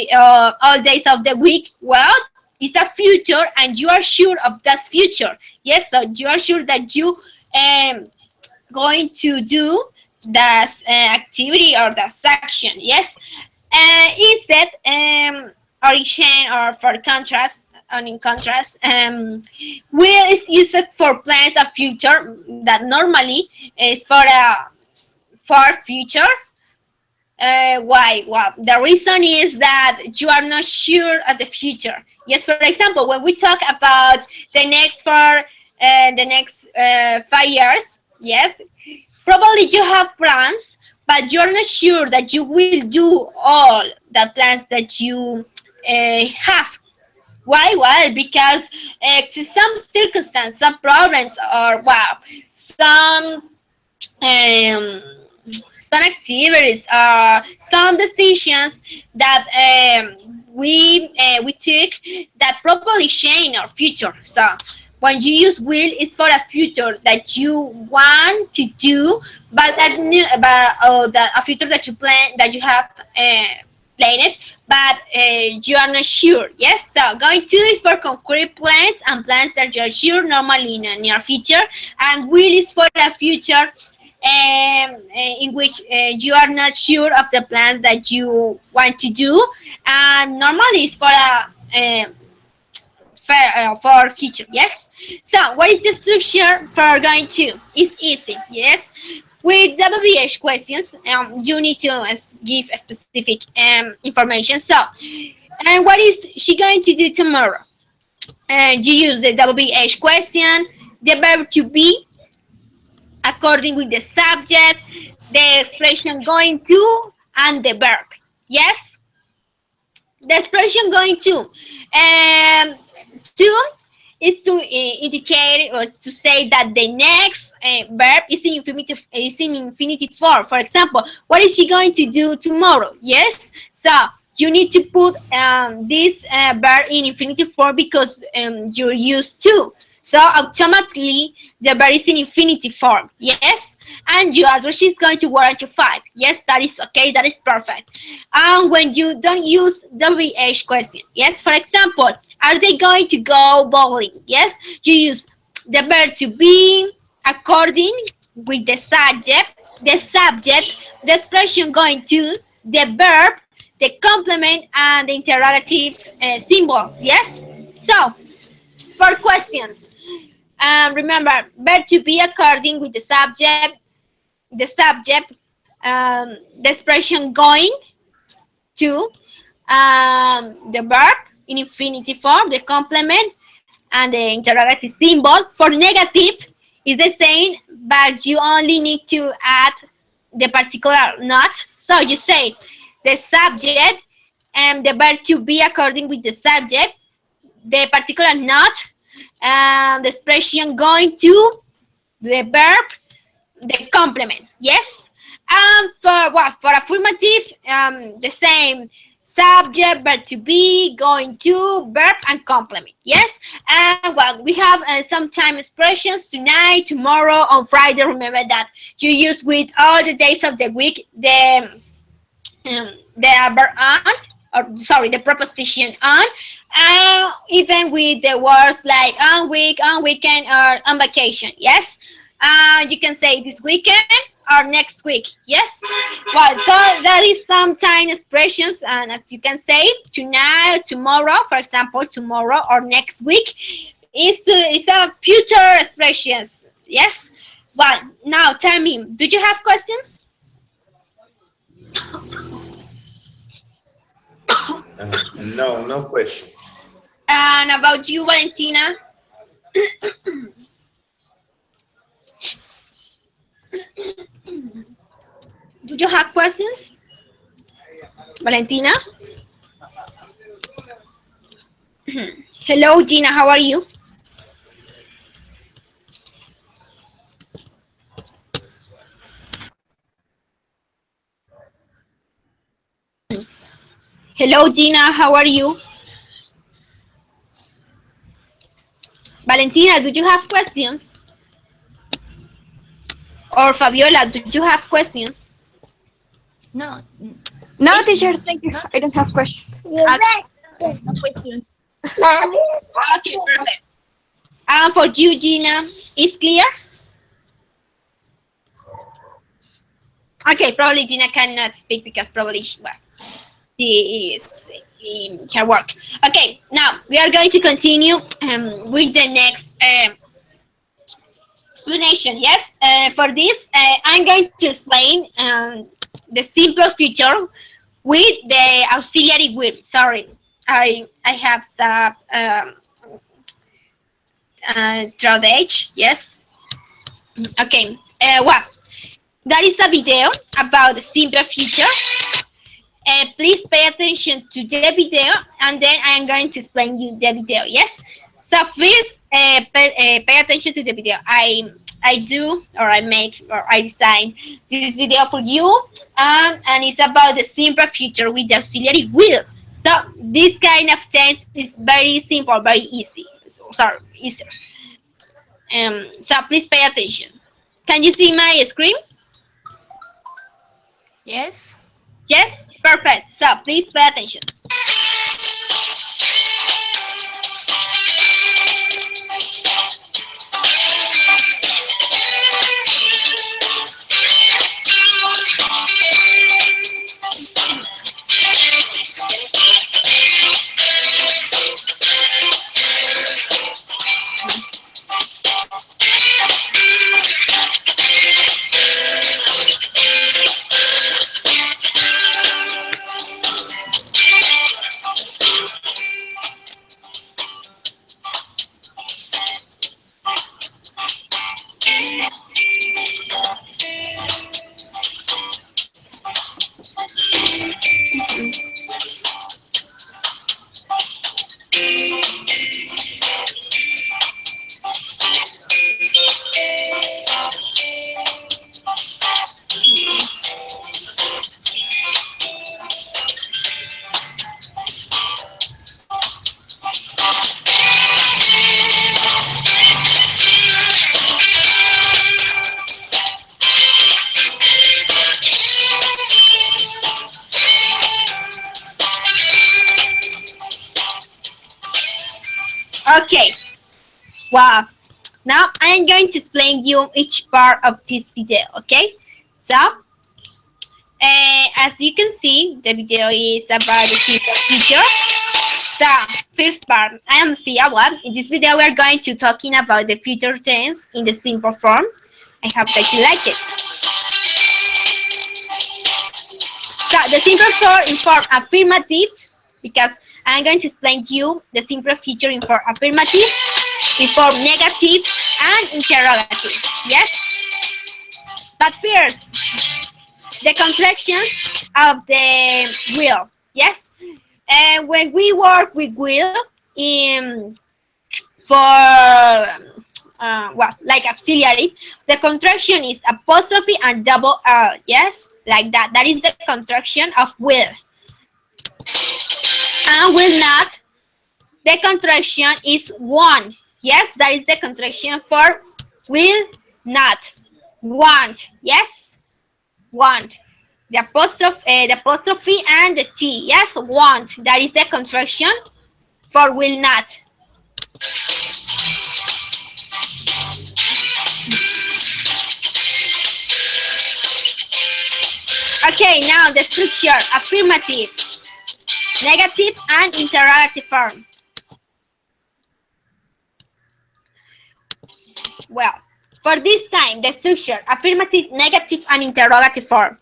days of the week, well, it's a future, and you are sure of that future. Yes, so you are sure that you going to do that activity or that action. Yes, instead, origin or for contrast, and in contrast, will is used for plans of future that normally is for a far future. Why? Well, the reason is that you are not sure of the future. Yes, for example, when we talk about the next 5 years, yes, probably you have plans, but you're not sure that you will do all the plans that you have. Why? Well, because some circumstances, some problems, or well, um, some activities, some decisions that we took that probably change our future. So when you use will, it's for a future that you want to do, but that a future that you plan that you have planned, but you are not sure. Yes, so going to is for concrete plans and plans that you are sure normally in a near future, and will is for a future in which you are not sure of the plans that you want to do, and normally it's for a for future. Yes. So what is the structure for going to? It's easy. Yes. With WH questions, you need to give a specific information. So, and what is she going to do tomorrow? And you use the WH question, the verb to be, according with the subject, the expression going to, and the verb. Yes. The expression going to is to indicate or to say that the next verb is in infinitive form. For example, what is she going to do tomorrow? Yes, so you need to put this verb in infinitive form because you're used to. So automatically the verb is in infinitive form. Yes, and you answer she's going to work until 5. Yes, that is okay. That is perfect. And when you don't use WH question, yes, for example, are they going to go bowling? Yes, you use the verb to be according with the subject, the expression going to, the verb, the complement, and the interrogative symbol. Yes. So for questions, remember verb to be according with the expression going to, the verb in infinitive form, the complement, and the interrogative symbol. For negative, is the same, but you only need to add the particular not. So you say the subject and the verb to be according with the subject, the particular not, and the expression going to, the verb, the complement. Yes. And affirmative, the same. Subject, verb to be, going to, verb, and complement. Yes? And well, we have sometime expressions tonight, tomorrow, on Friday. Remember that you use with all the days of the week the verb on, or sorry, the preposition on, even with the words like on week, on weekend, or on vacation. Yes, you can say this weekend or next week. Yes, well, so that is some time expressions, and as you can say, tonight, tomorrow, for example, tomorrow or next week is a future expressions. Yes. Well, now tell me, do you have questions? No, no question. And about you, Valentina? Do you have questions? Valentina? Hello, Gina, how are you? Hello, Gina, how are you? Valentina, do you have questions? Or Fabiola, do you have questions? No, No, teacher, thank you. I don't have questions. no question. Okay, perfect. And for you, Gina, is clear? Okay, probably Gina cannot speak because probably well, she is in her work. Okay, now we are going to continue with the next explanation. Yes, for this, I'm going to explain the simple future with the auxiliary with. Sorry, I have some through the edge. Yes. Okay. Well, that is a video about the simple future. Please pay attention to the video, and then I am going to explain you the video. Yes. So first, pay attention to the video. I do, or I make, or I design this video for you, and it's about the simple future with the auxiliary will. So this kind of tense is very simple, very easy. So, sorry, easier. So please pay attention. Can you see my screen? Yes. Yes, perfect. So please pay attention. Okay. Wow. Now I am going to explain you each part of this video. Okay. So as you can see, the video is about the simple future. So, first part, I am Sia. In this video, we are going to talking about the future tense in the simple form. I hope that you like it. So, the simple form in form affirmative, because I'm going to explain you the simple future in form affirmative, in form negative, and interrogative. Yes? But first, the contractions of the will. Yes? And when we work with will in for well, like auxiliary, the contraction is apostrophe and double L. Yes, like that. That is the contraction of will. And will not, the contraction is won't. Yes, that is the contraction for will not. Want. Yes, want. The apostrophe and the T. Yes, want. That is the contraction for will not. Okay, now the structure: affirmative, negative, and interrogative form. Well, for this time, the structure: affirmative, negative, and interrogative form.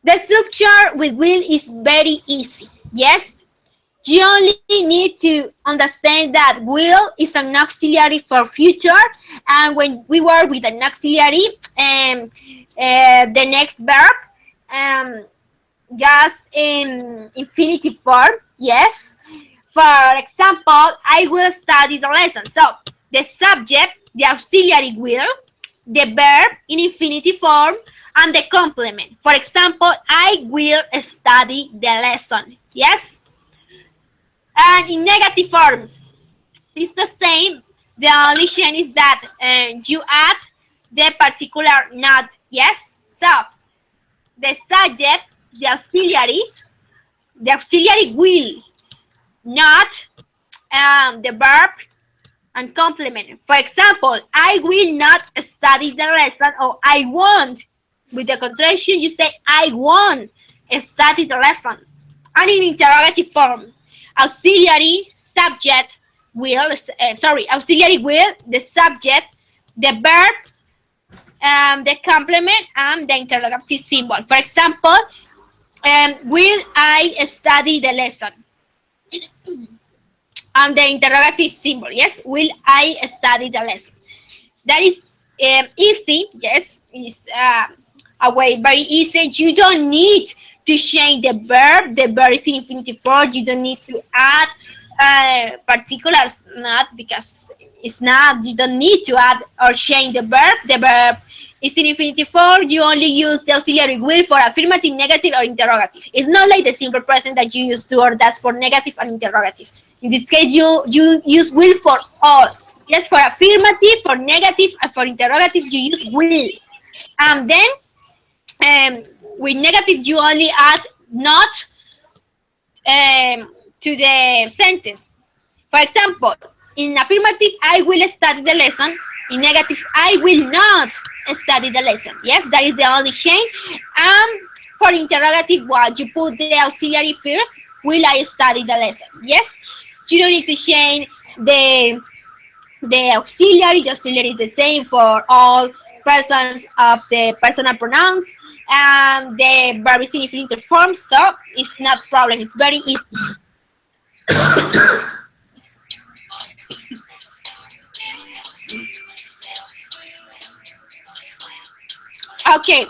The structure with will is very easy. Yes, you only need to understand that will is an auxiliary for future, and when we work with an auxiliary, the next verb, um, just in infinitive form. Yes. For example, I will study the lesson. So the subject, the auxiliary will, the verb in infinitive form, and the complement. For example, I will study the lesson. Yes. And in negative form, it's the same. The only change is that you add the particular not. Yes. So the subject, the auxiliary will, not, the verb, and complement. For example, I will not study the lesson, or I won't. With the contraction, you say I won't study the lesson. And in interrogative form, auxiliary subject will, auxiliary will, the subject, the verb, the complement, and the interrogative symbol. For example, will I study the lesson? And the interrogative symbol. Yes, will I study the lesson? That is easy. Yes, is a way very easy. You don't need to change the verb. The verb is in infinitive form. You don't need to add particulars, not because it's not. You don't need to add or change the verb. The verb is in infinitive form. You only use the auxiliary will for affirmative, negative, or interrogative. It's not like the simple present that you use to or does for negative and interrogative. In this case, you use will for all. Yes, for affirmative, for negative, and for interrogative, you use will. And then with negative, you only add not to the sentence. For example, in affirmative, I will study the lesson. In negative, I will not study the lesson. Yes, that is the only change. For interrogative, well, you put the auxiliary first. Will I study the lesson? Yes. You don't need to change the auxiliary. The auxiliary is the same for all persons of the personal pronouns. The verb is in infinitive form, so it's not a problem. It's very easy. Okay,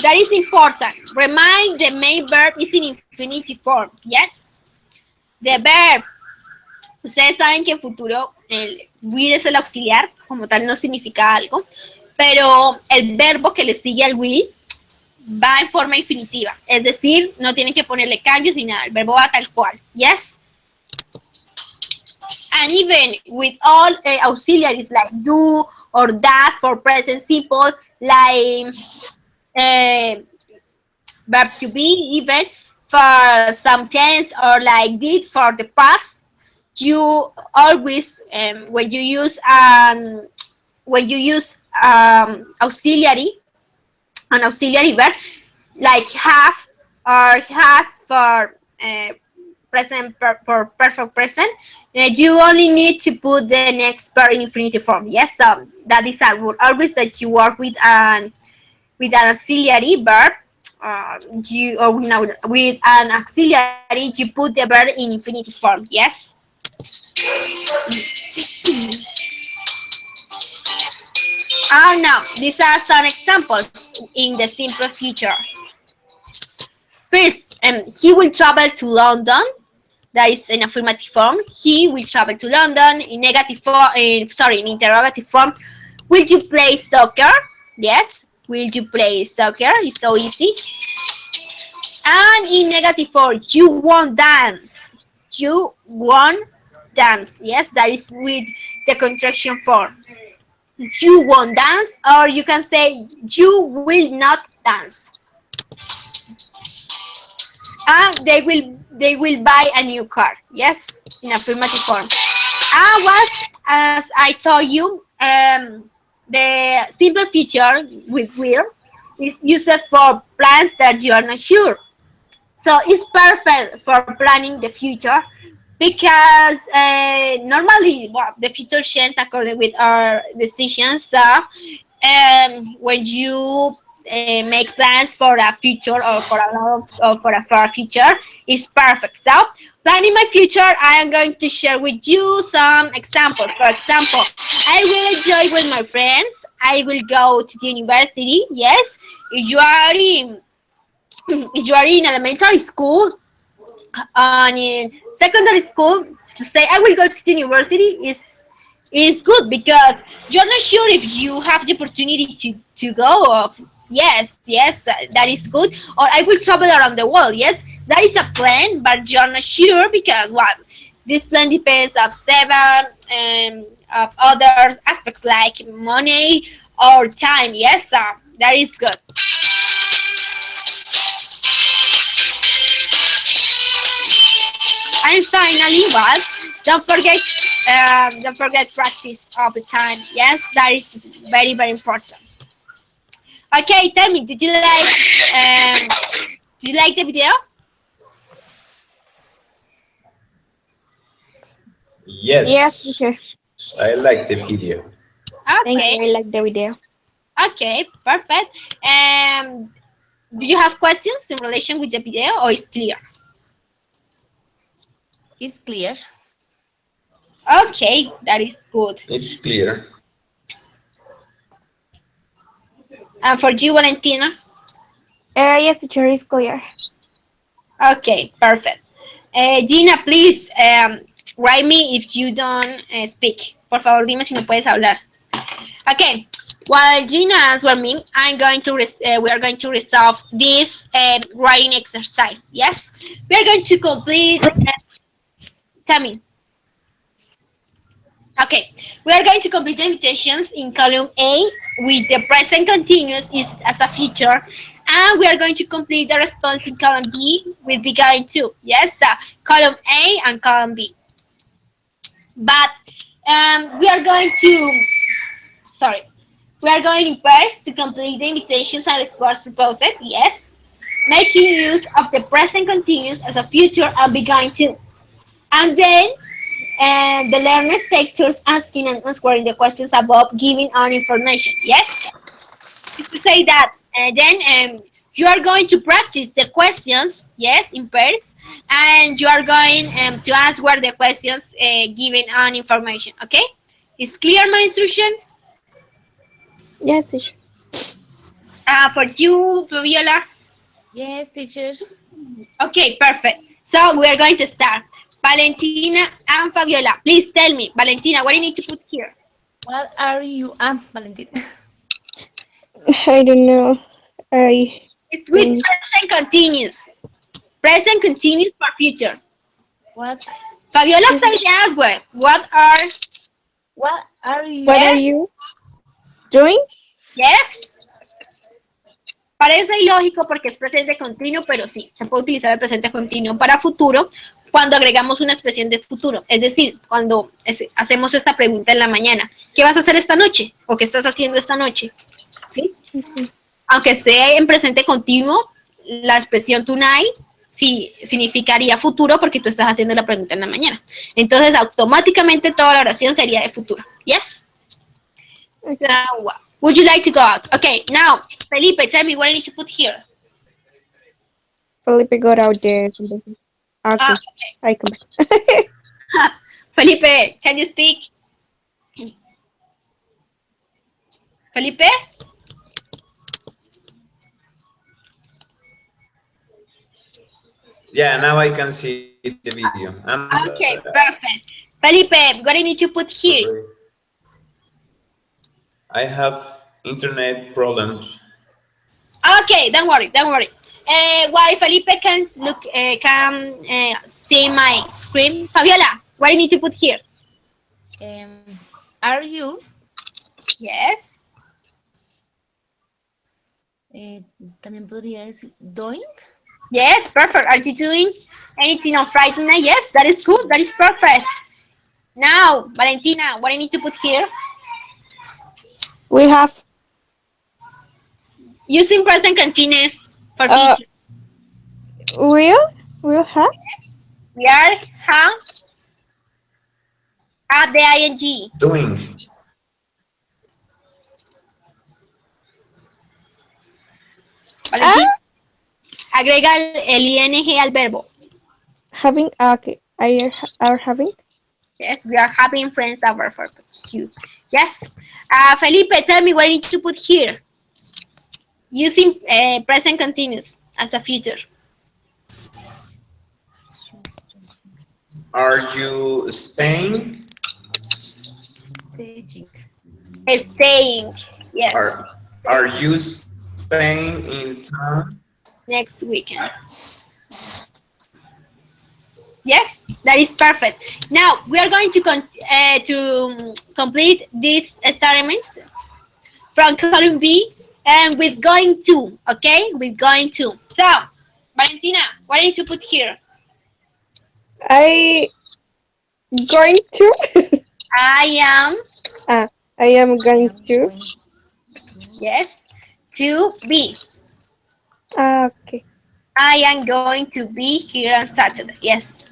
that is important. Remind the main verb is in infinitive form. Yes. The verb. Ustedes saben que en futuro el will es el auxiliar, como tal no significa algo, pero el verbo que le sigue al will va en forma infinitiva. Es decir, no tienen que ponerle cambios ni nada. El verbo va tal cual. Yes. And even with all auxiliaries like do or does for present simple, like verb to be, even for some tense, or like did for the past, you always when you use auxiliary, an auxiliary verb like have or has for present for perfect present, you only need to put the next verb in infinitive form. Yes, so that is a rule. Always that you work with an auxiliary verb, with an auxiliary, you put the verb in infinitive form. Yes. Oh no, these are some examples in the simple future. First, he will travel to London. That is an affirmative form. He will travel to London. In negative form, in interrogative form, will you play soccer? Yes. Will you play soccer? It's so easy. And in negative form, you won't dance. You won't dance. Yes, that is with the contraction form. You won't dance, or you can say you will not dance. And they will buy a new car. Yes, in affirmative form. And what, as I told you, the simple feature with will is used for plans that you are not sure. So it's perfect for planning the future because normally, well, the future changes according with our decisions. So when you make plans for a future or for a long or for a far future, it's perfect. So planning my future, I am going to share with you some examples. For example, I will enjoy with my friends. I will go to the university. Yes, if you are in if you are in elementary school and in secondary school, to say I will go to the university is good because you're not sure if you have the opportunity to go. Yes, that is good. Or I will travel around the world. Yes, that is a plan, but you're not sure because what this plan depends of seven of other aspects like money or time. Yes, that is good. And finally, well, don't forget practice all the time. Yes, that is very, very important. Okay, tell me, did you like the video? Yes, Yes, teacher. I like the video. Thank Okay, you. I like the video. okay, perfect. Do you have questions in relation with the video, or is clear? It's clear. Okay, that is good. It's clear. And for you, Valentina? Yes, teacher, is clear. Okay, perfect. Gina, please write me if you don't speak. Por favor, dime si no puedes hablar. Okay. While Gina answers me, we are going to resolve this writing exercise. Yes, we are going to complete. Tell me. Okay, we are going to complete the invitations in column A with the present continuous is as a feature, and we are going to complete the response in column B with beginning to. Yes, column A and column B. But we are going to, sorry, we are going in pairs to complete the invitations and response proposed. Yes, making use of the present continuous as a future and beginning to. And then the learners take turns asking and answering the questions above, giving on information. Yes, it's to say that then you are going to practice the questions. Yes, in pairs, and you are going to answer the questions given on information. Okay, is clear my instruction? Yes, teacher. For you, Viola. Yes, teacher. Okay, perfect. So we are going to start. Valentina and Fabiola, please tell me, Valentina, what do you need to put here? What are you? Valentina. I don't know. I It's with think. present continuous. Present continuous for future. What? Fabiola said the answer. What are you? What are Yes, you doing? yes. Parece ilógico porque es presente continuo, pero sí, se puede utilizar el presente continuo para futuro cuando agregamos una expresión de futuro. Es decir, cuando hacemos esta pregunta en la mañana. ¿Qué vas a hacer esta noche? ¿O qué estás haciendo esta noche? ¿Sí? Aunque esté en presente continuo, la expresión tonight sí significaría futuro porque tú estás haciendo la pregunta en la mañana. Entonces, automáticamente toda la oración sería de futuro. Yes? Okay. Would you like to go out? Okay, now, Felipe, tell me what I need to put here. Felipe got out there. Okay. Okay. I come back. Felipe, can you speak? Felipe? Yeah, now I can see the video. I'm Okay, perfect. Felipe, what do I need to put here? sorry. I have internet problems. Okay, don't worry, don't worry. While Felipe can look, see my screen, Fabiola, what do I need to put here? Are you? Yes, También podría decir doing. yes, perfect. Are you doing anything on Friday night? Yes, that is good. That is perfect. Now, Valentina, what do I need to put here? We have Using present continuous for uh future. will will have We are have at the ing. Doing. ah Valentina, agrega el ing al verbo. having okay. Are having Yes, we are having friends over for you. Yes. Felipe, tell me what I need to put here. Using present continuous as a future. Are you staying? Staging. Staying. Yes. Are are you staying in town? Next weekend. Yes, that is perfect. Now we are going to complete these experiments from column B and with going to. Okay, with going to. So, Valentina, what I need to put here? I going to I am. ah I am I going am to going to. Yes, to be. okay. I am going to be here on Saturday. Yes.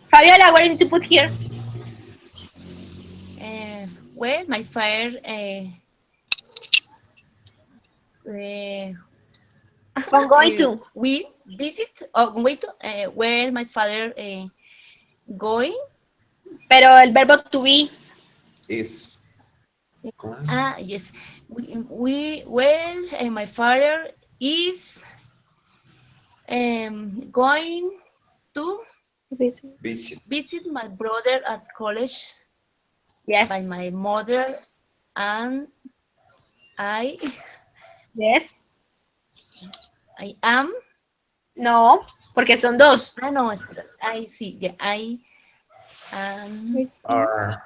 Fabiola, what do you need to put here? Where my father uh, I'm going to. we visit or wait where my father going. Pero el verbo to be. Is going? Yes, we where my father is going to Busy. Visit. visit my brother at college by Yes. my mother and I Yes. I am No, porque son dos. no espera, I see yeah I am Waiting. Are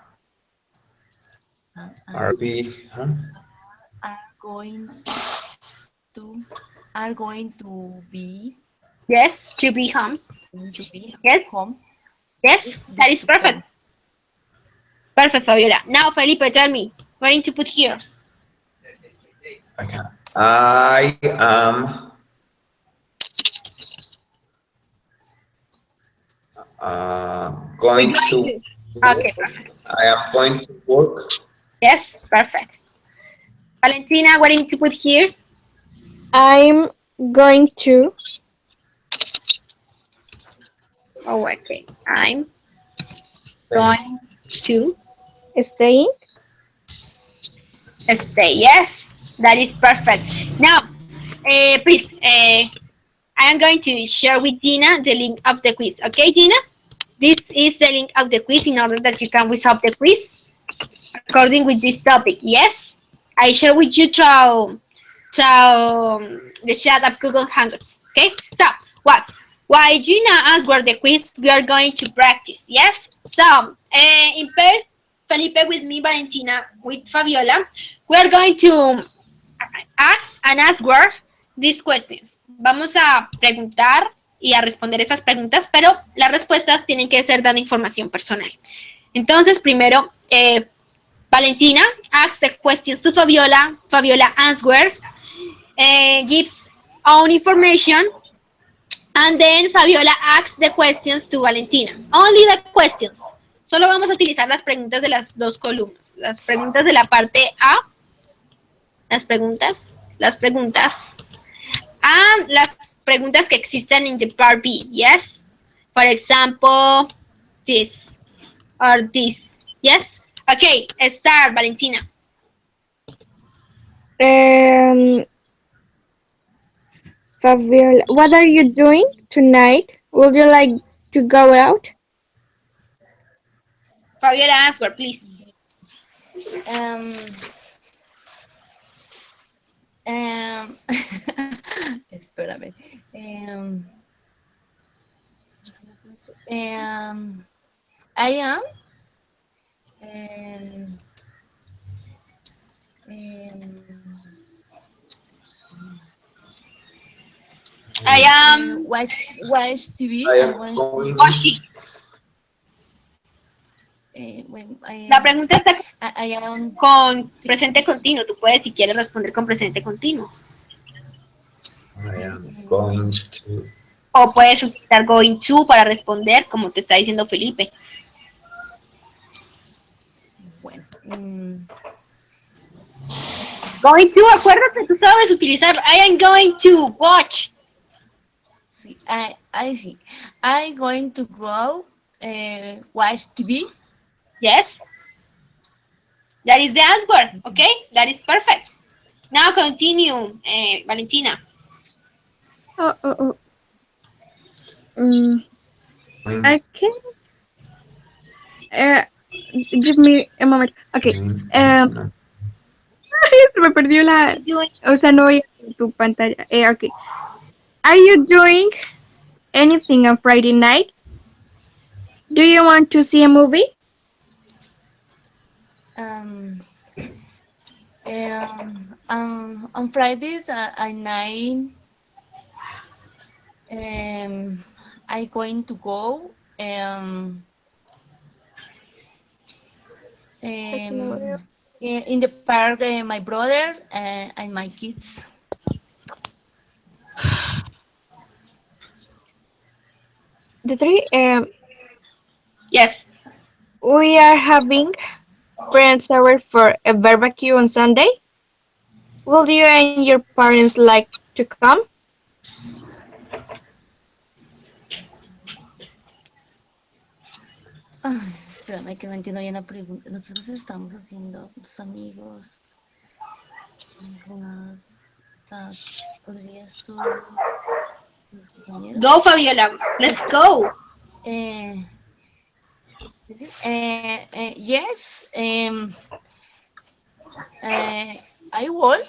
am be huh? are going to are going to be Yes, to be home. going to be Yes. home Yes, that is to perfect. home. Perfect, Fabiola. Now, Felipe, tell me. What do you need to put here? Okay. I am We're going going to to. work. Okay, perfect. I am going to work. Yes, perfect. Valentina, what do you need to put here? I'm going to Oh, okay. I'm going to staying. stay. Yes, that is perfect. Now, please, I am going to share with Gina the link of the quiz. Okay, Gina? This is the link of the quiz in order that you can resolve the quiz according with this topic. Yes, I share with you through the chat of Google Hangouts. Okay, so what? While Gina answers the quiz, we are going to practice. Yes, so in first, Felipe with me, Valentina with Fabiola, we are going to ask and answer these questions. Vamos a preguntar y a responder estas preguntas, pero las respuestas tienen que ser dando información personal. Entonces, primero, Valentina asks the questions to Fabiola. Fabiola answer, gives own information, and then Fabiola asks the questions to Valentina. Only the questions. Solo vamos a utilizar las preguntas de las dos columnas. Las preguntas de la parte A, las preguntas and las preguntas que existen in the part B. Yes. For example, this or this. Yes. Okay. Start, Valentina. Um, Fabiola, what are you doing tonight? Would you like to go out? Fabiola, answer, please. Um, um, espérame. Um, I am. Um, um, I am watch TV. I I am watch going. TV. watching. When La pregunta está I am. con Sí, presente continuo. Tú puedes, si quieres, responder con presente continuo. I sí. am going to. O puedes utilizar going to para responder, como te está diciendo Felipe. Bueno. Going to, acuérdate, tú sabes utilizar I am going to watch. Sí, I see. I going to go watch TV. Yes. That is the answer. Okay, that is perfect. Now continue, Valentina. Oh, oh, oh. Mm, I can. Uh, Give me a moment. Okay. Se me perdió la. Doing O sea, no veía tu pantalla. Okay. Are you doing anything on Friday night? Do you want to see a movie? Um, on Fridays at night, I going to go Casi no veo. in the park. My brother and my kids. The three. yes. We are having friends over for a barbecue on Sunday. Will you and your parents like to come? Ay, espérame que no entiendo bien la pregunta. Nosotros estamos haciendo tus amigos algunas, o sea, podrías tú, tus compañeros. Go, Fabiola. Let's go. Eh, yes, I will.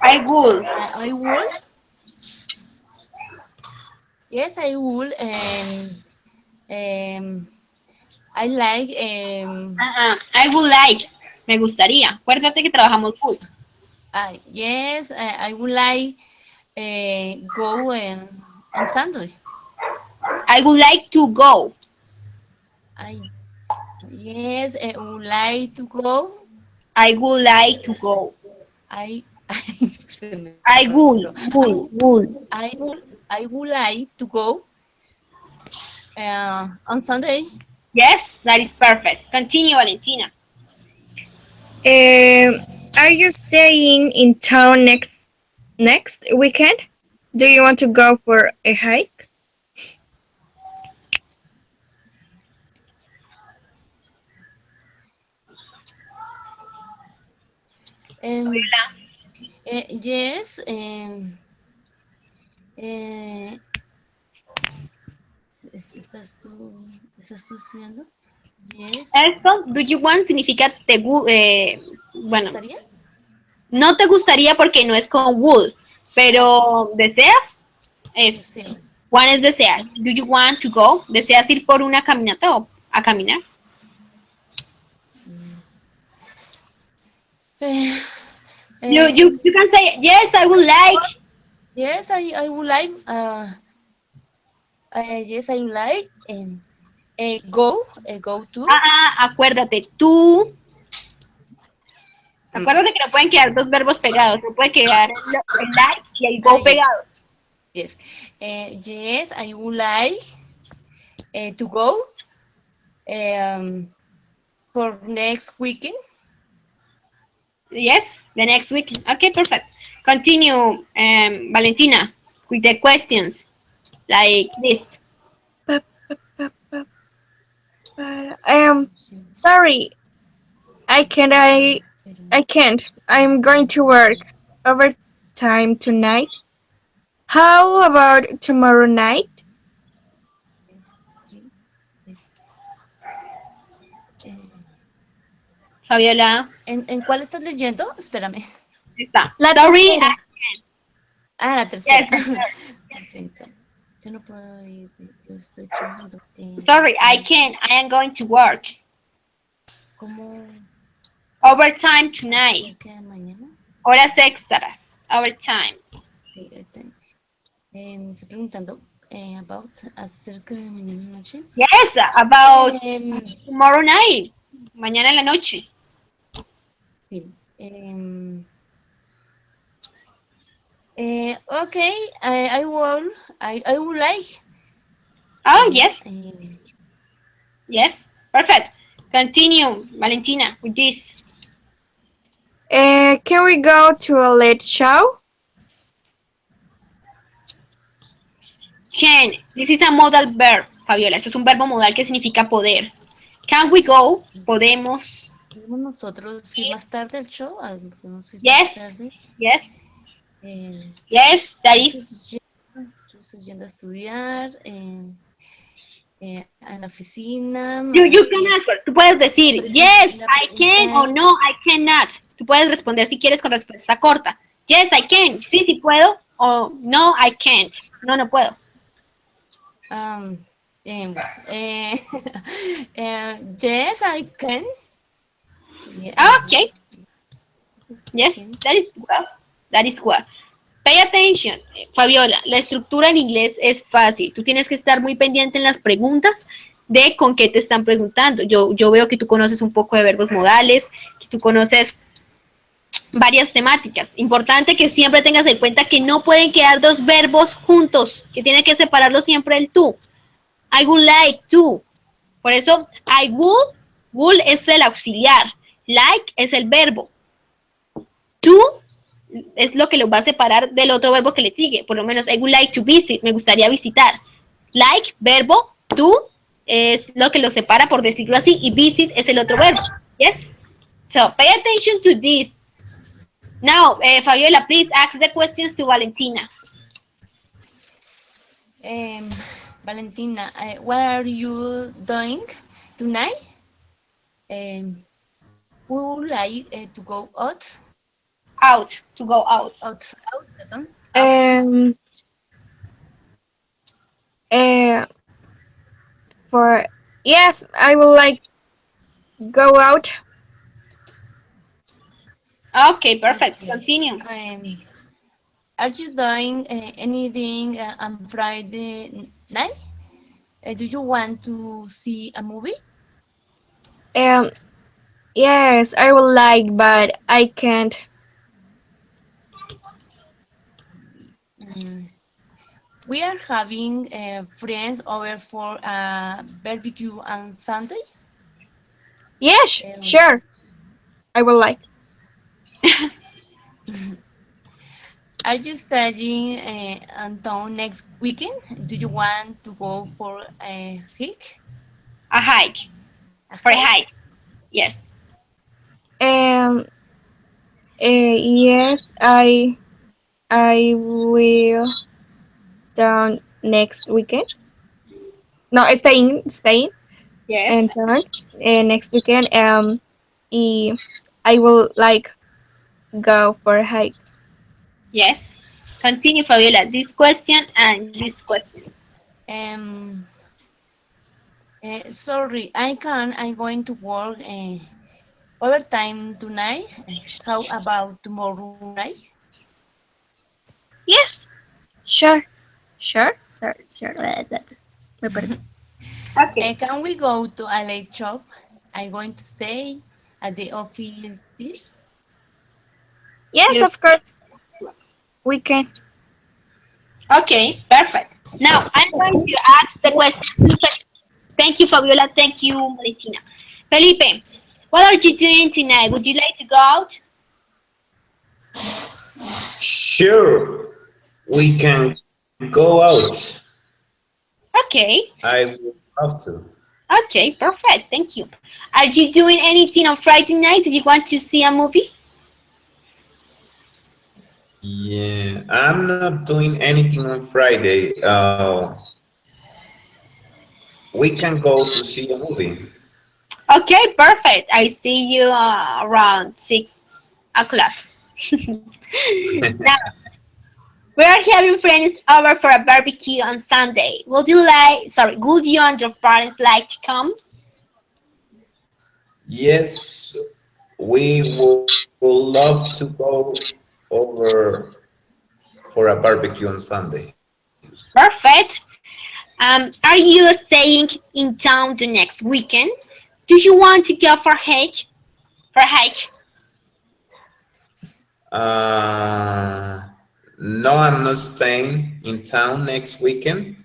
I will. I will. Yes, I will. I like. I would like. Me gustaría. Acuérdate que trabajamos would. Yes, I would like go on Sundays. I would like to go. I yes, I would like to go. I would like to go. I se me I olvidó. would. I would like to go on Sunday. Yes, that is perfect. Continue, Valentina. Are you staying in town next weekend? Do you want to go for a hike? Yes. Eh, ¿estás tú estudiando? Yes. Esto, do you want, significa bueno, ¿Gustaría? no te gustaría porque no es con would, pero deseas, es, Deseo. one es desear. Do you want to go? ¿Deseas ir por una caminata o a caminar? Eh, You can say, yes, I would like. yes, I would like. Yes, I would like. Go to. Acuérdate, tú. Acuérdate que no pueden quedar dos verbos pegados, no puede quedar el like y el go Yes. pegados. Yes. Yes, I would like to go for next weekend. Yes, the next week. Okay, perfect. Continue, Valentina, with the questions like this. Sorry, I can't. I'm going to work overtime tonight. How about tomorrow night? Fabiola, ¿En cuál estás leyendo? Espérame. está. La Sorry, tercera. Ah, la tercera. yes, the third. Perfecto. Yo no puedo ir, yo estoy trabajando. Sorry, I can't. I am going to work. ¿Cómo Overtime tonight. queda mañana? Horas extras. Overtime. Sí, me está preguntando about acerca de mañana noche. Yes, about Em, tomorrow night. Mañana en la noche. sí. Okay, I would like. Oh, Bueno, yes. Yes. Perfect. Continue, Valentina, with this. Can we go to a late show? Can. This is a modal verb, Fabiola. Eso es un verbo modal que significa poder. Can we go? Podemos. ¿podemos nosotros ir más tarde al show? ¿Podemos ir más Yes. tarde? Yes. Eh, Yes, that yo is. estoy yendo a estudiar en la oficina. You Sí, can answer. Tú puedes decir yes, la I can pregunta o no, es, I cannot. Tú puedes responder si quieres con respuesta corta. Yes, I can. Sí, sí puedo. O no, I can't. No, no puedo. bueno, yes, I can. Okay. Yes, Can. that is well. That is well. Pay attention, Fabiola. La estructura en inglés es fácil. Tú tienes que estar muy pendiente en las preguntas de con qué te están preguntando. Yo veo que tú conoces un poco de verbos modales, que tú conoces varias temáticas. Importante que siempre tengas en cuenta que no pueden quedar dos verbos juntos, que tiene que separarlo siempre el tú. I would like to. Por eso, would es el auxiliar. Like es el verbo. To es lo que lo va a separar del otro verbo que le sigue. Por lo menos, I would like to visit, me gustaría visitar. Like, verbo, to es lo que lo separa, por decirlo así, y visit es el otro verbo. Yes? So, pay attention to this. Now, Fabiola, please ask the questions to Valentina. Valentina, what are you doing tonight? Would you like to go out? Out, to go out. Perdón. Um, uh, for yes, I would like go out. Okay, perfect. Okay. Continue. Are you doing anything on Friday night? Do you want to see a movie? Um, yes, I would like, but I can't. Mm, we are having friends over for a barbecue on Sunday. Yes, Um, sure, I would like. are you studying until next weekend? Do you want to go for a hike? A hike. A For a hike? hike. Yes. Yes, I will down next weekend. No, staying, Yes. and next weekend. Y I will like go for a hike. Yes. Continue, Fabiola. This question and this question. Um, sorry, I can't. I'm going to work overtime tonight. How about tomorrow night? Yes, sure, sure. Me perdí. Okay. Can we go to a late shop? I'm going to stay at the office. Yes, of course, we can. Okay, perfect. Now I'm going to ask the question. Thank you, Fabiola. Thank you, Valentina. Felipe, what are you doing tonight? Would you like to go out? Sure, we can go out. Okay. I would love to. Okay, perfect. Thank you. Are you doing anything on Friday night? Do you want to see a movie? Yeah, I'm not doing anything on Friday. We can go to see a movie. Okay, perfect. I see you around 6 o'clock. Now, we are having friends over for a barbecue on Sunday. Would you and your parents like to come? Yes, we would love to go over for a barbecue on Sunday. Perfect. Are you staying in town the next weekend? Do you want to go for a hike? For a hike? Uh, no, I'm not staying in town next weekend.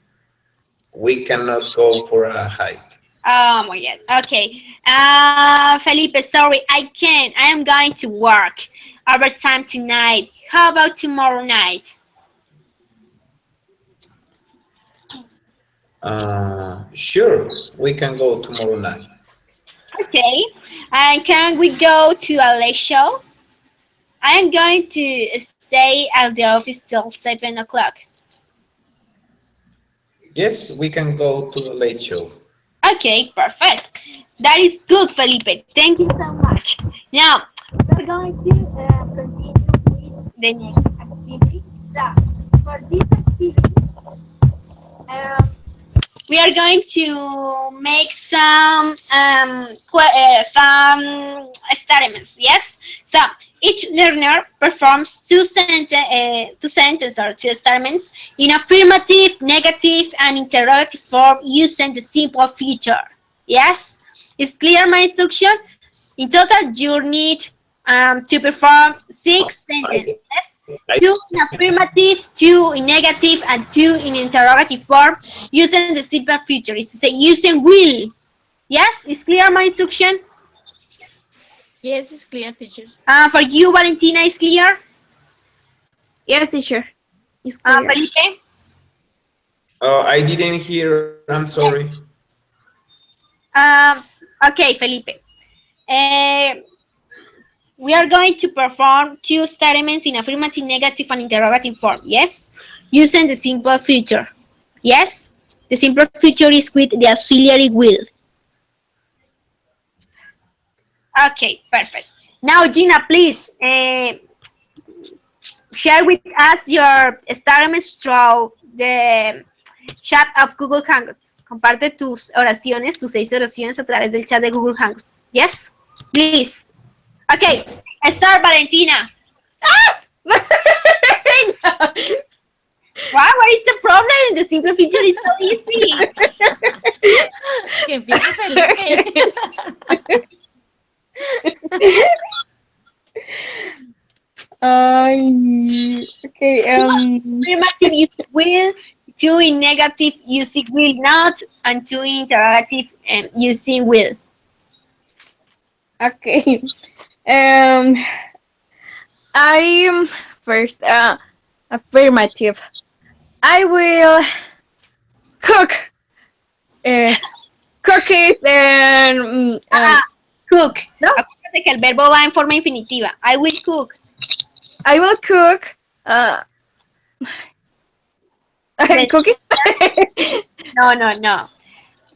We cannot go for a hike. Oh my god. Okay. Felipe, sorry, I can't. I am going to work overtime tonight. How about tomorrow night? Sure, we can go tomorrow night. Okay. And can we go to a late show? I am going to stay at the office till 7 o'clock. Yes, we can go to a late show. Okay, perfect. That is good, Felipe. Thank you so much. Now, we're going to continue with the next activity. So, for this activity, um, we are going to make some experiments. Yes. So each learner performs two sentences or two statements in affirmative, negative, and interrogative form using the simple feature. Yes. Is clear my instruction? In total, you need to perform six I, sentences. I, Two in affirmative, two in negative, and two in interrogative form using the simple feature. Is to say using will. Yes, is clear my instruction? Yes, it's clear, teacher. For you, Valentina, is clear? Yes, teacher. It's clear. Felipe? I didn't hear. I'm sorry. Yes. Um, okay, Felipe. Uh, we are going to perform two statements in affirmative, negative, and interrogative form. Yes, using the simple feature. Yes, the simple feature is with the auxiliary will. Okay, perfect. Now, Gina, please share with us your statements through the chat of Google Hangouts. Comparte tus oraciones, tus 6 oraciones a través del chat de Google Hangouts. Yes, please. Okay, start, Valentina. Wow, what is the problem? The simple feature is so easy. Que empiece Felipe. Okay. Affirmative using will, two in negative using will not, and two in interrogative using will. Okay. Um. I'm first. Affirmative. I will cook. Cookies and. Cook. No? Acuérdate que el verbo va en forma infinitiva. I will cook. I will cook. Cookies. No, no, no.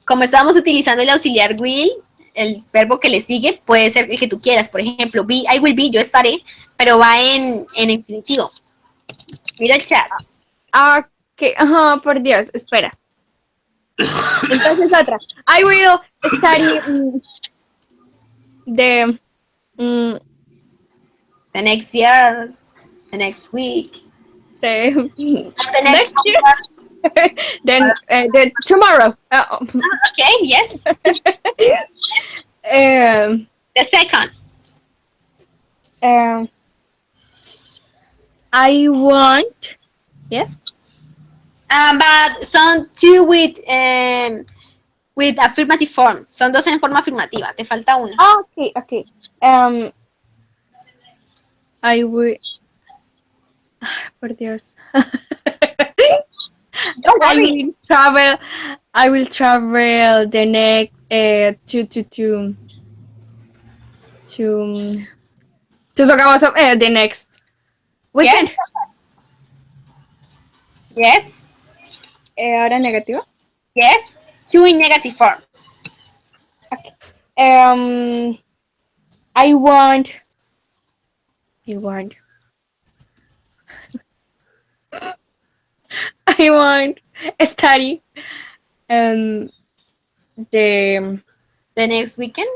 Como estamos utilizando el auxiliar will, el verbo que le sigue puede ser el que tú quieras. Por ejemplo, be, I will be, yo estaré, pero va en infinitivo. Mira el chat. Okay. Por Dios, espera. Entonces otra. I will study the The next year, the next week, the the next next year. Then tomorrow. Okay, yes. Um, The second. I want. Yes. But son two with affirmative form. Son dos en forma afirmativa. Te falta una. Okay. Okay. I will. Por Dios. Don't I worry. will travel. I will travel the next to Sogamoso the next weekend. Yes. Ahora negativo. Yes. Two in negative form. Okay. Um, I want. I want. I want study and the The next weekend?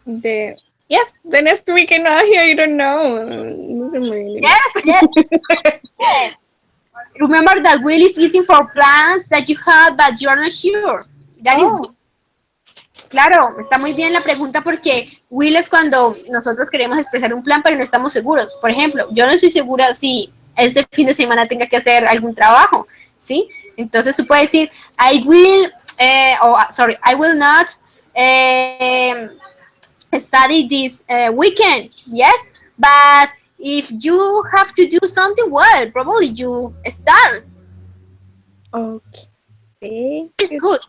the yes the next weekend. I don't know. No se me viene nada. Yes, yes, yes. Remember that will is using for plans that you have, but you're not sure. That is Oh, claro, está muy bien la pregunta porque will es cuando nosotros queremos expresar un plan pero no estamos seguros. Por ejemplo, yo no estoy segura si este fin de semana tenga que hacer algún trabajo, ¿sí? Entonces tú puedes decir, I will, sorry, I will not eh, study this weekend, yes? But if you have to do something, well, probably you start. okay. It's good.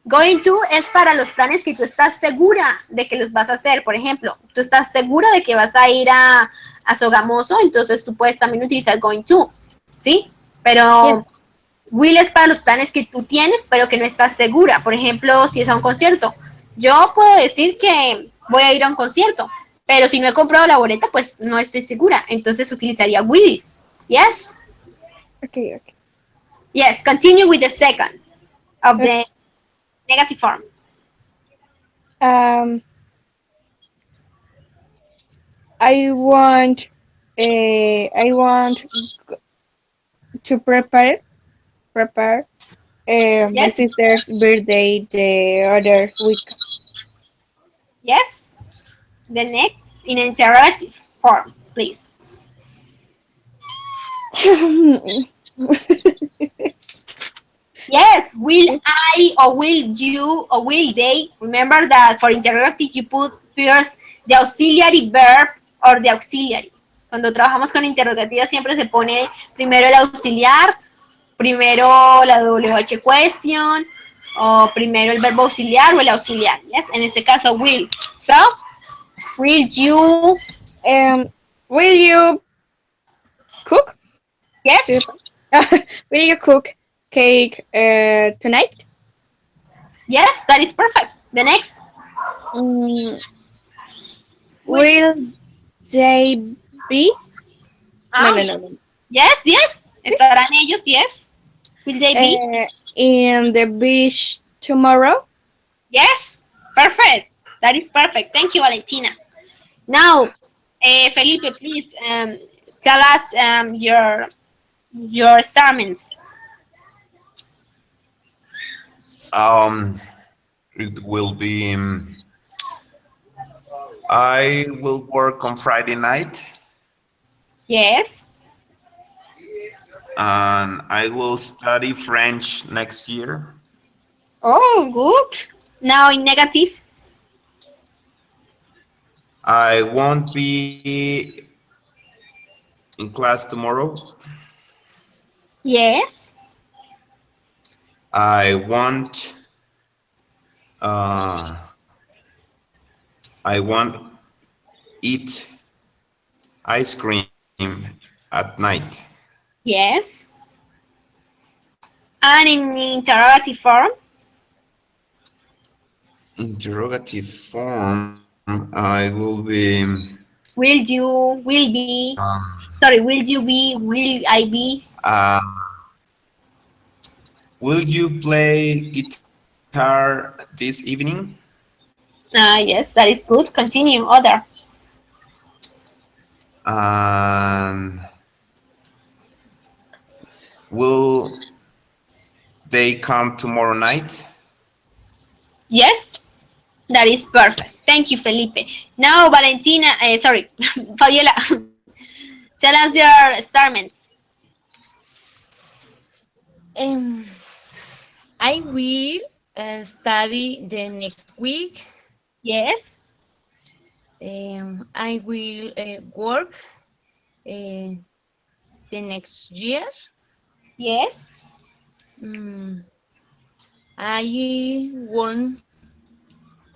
Going to es para los planes que tú estás segura de que los vas a hacer. Por ejemplo, tú estás segura de que vas a ir a Sogamoso, entonces tú puedes también utilizar going to, ¿sí? Yes. Pero will es para los planes que tú tienes, pero que no estás segura. Por ejemplo, si es a un concierto. Yo puedo decir que voy a ir a un concierto, pero si no he comprado la boleta, pues no estoy segura. Entonces utilizaría will. Yes? Okay. Okay. Yes. Continue with the second of Okay. the negative form. Um, I want. I want to prepare my Yes? sister's birthday the other week. Yes? The next in interrogative form, please. Yes, will I or will you or will they? Remember that for interrogative you put first the auxiliary verb or the auxiliary. Cuando trabajamos con interrogativa siempre se pone primero el auxiliar, primero la WH question, o primero el verbo auxiliar o el auxiliar. Yes, en este caso will. So, will you? um, will you cook? Yes, Will you cook cake tonight? yes, that is perfect. The next, Mm, will. will they be? No, Ah, no, no, no. yes, yes. Estarán ellos, yes. Will they be? In the beach tomorrow? Yes. Perfect. That is perfect. Thank you, Valentina. Now, Felipe, please tell us your statements. Um, it will be. I will work on Friday night, Yes. and I will study French next year. Oh, good. Now in negative. I won't be in class tomorrow. Yes. I won't. Uh, I won't eat ice cream at night. Yes. And in interrogative form. Interrogative form. I will be. Will you? Will be? Sorry. Will you be? Will I be? Uh, will you play guitar this evening? Yes, that is good. Continue. Other. And will they come tomorrow night? Yes. That is perfect. Thank you, Felipe. Now, Valentina, sorry, Fabiola, tell us your statements. Um, I will study the next week. Yes, I will work the next year. yes, Mm, I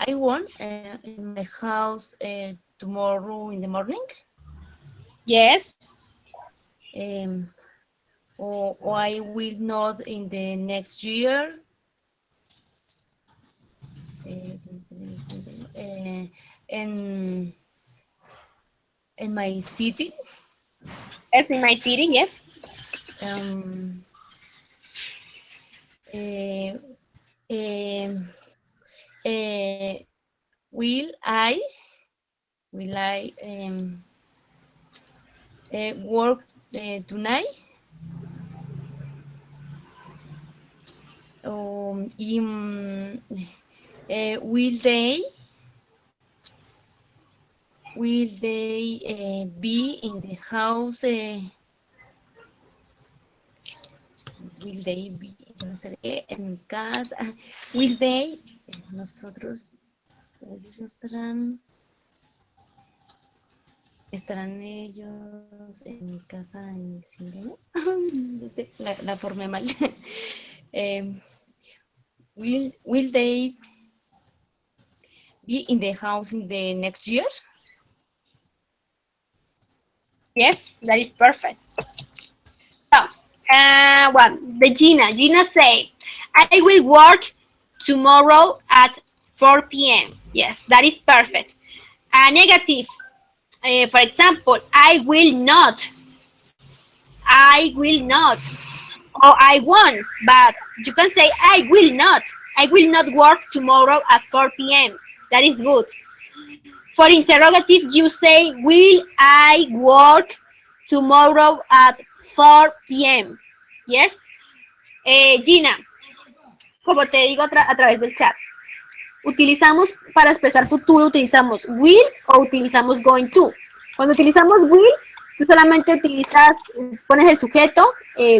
want in my house tomorrow in the morning. yes, Um, or I will not in the next year. in my city. Yes, in my city, yes. Um, uh, um, uh, will I work tonight? Will they be in the house? Will they be? Yo no sé en casa. Will they? Nosotros, ellos no estarán ellos en mi casa en el cine. No sé, la formé mal. Will they be in the house in the next year? Yes, that is perfect. So, Gina say, I will work tomorrow at 4 p.m. Yes, that is perfect. Negative. For example, I will not. I will not. Or I won't. But you can say I will not. I will not work tomorrow at 4 p.m. That is good. For interrogative, you say, will I work tomorrow at 4 p.m.? Yes. Gina, como te digo a través del chat, utilizamos para expresar futuro, utilizamos will o utilizamos going to. Cuando utilizamos will, tú solamente utilizas, pones el sujeto,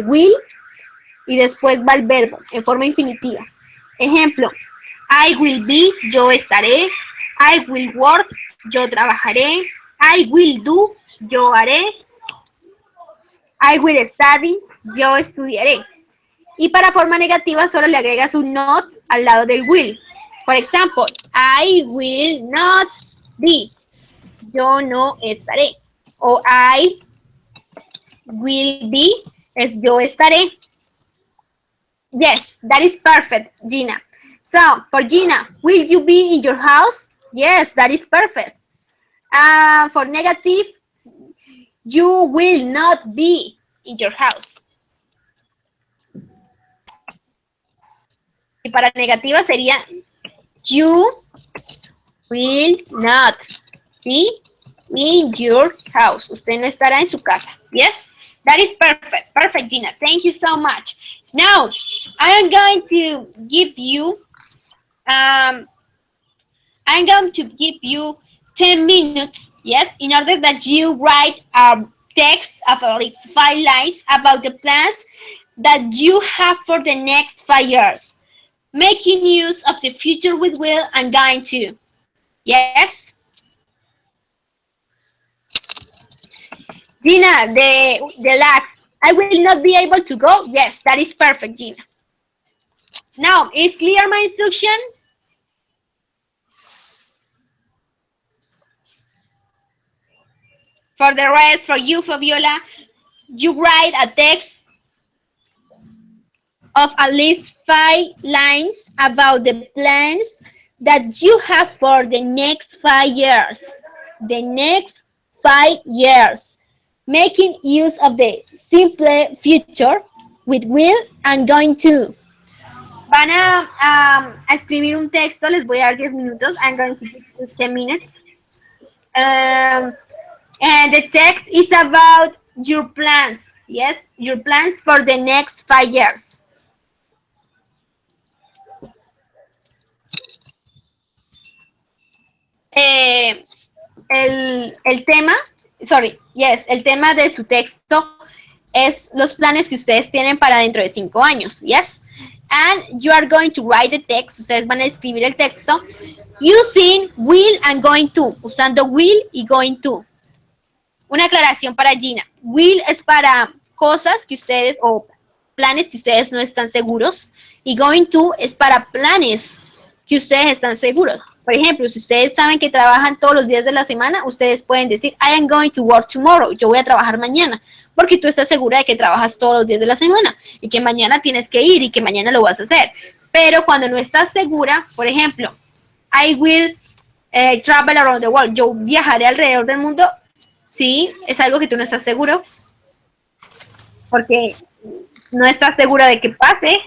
will, y después va el verbo en forma infinitiva. Ejemplo, I will be, yo estaré. I will work, yo trabajaré. I will do, yo haré. I will study, yo estudiaré. Y para forma negativa solo le agregas un not al lado del will. Por ejemplo, I will not be, yo no estaré. O I will be es yo estaré. Yes, that is perfect, Gina. So, for Gina, will you be in your house? Yes, that is perfect. For negative, you will not be in your house. Y para negativa sería, you will not be in your house. Usted no estará en su casa. Yes, that is perfect. Perfect, Gina. Thank you so much. Now, I am going to give you, 10 minutes, yes, in order that you write a text of at least 5 lines about the plans that you have for the next 5 years. Making use of the future with will and going to. Yes? Gina, the last. I will not be able to go. Yes, that is perfect, Gina. Now, is clear my instruction? For the rest, for you, Fabiola, you write a text of at least 5 lines about the plans that you have for the next 5 years. The next 5 years. Making use of the simple future with will and going to. Van a escribir un texto, les voy a dar 10 minutos. I'm going to give you 10 minutes. And the text is about your plans. Yes, your plans for the next 5 years. El tema, el tema de su texto es los planes que ustedes tienen para dentro de 5 años. Yes. And you are going to write the text. Ustedes van a escribir el texto using will and going to. Usando will y going to. Una aclaración para Gina. Will es para cosas que ustedes o planes que ustedes no están seguros. Y going to es para planes que ustedes están seguros. Por ejemplo, si ustedes saben que trabajan todos los días de la semana, ustedes pueden decir, I am going to work tomorrow. Yo voy a trabajar mañana. Porque tú estás segura de que trabajas todos los días de la semana. Y que mañana tienes que ir y que mañana lo vas a hacer. Pero cuando no estás segura, por ejemplo, I will travel around the world. Yo viajaré alrededor del mundo. Sí, es algo que tú no estás seguro porque no estás segura de que pase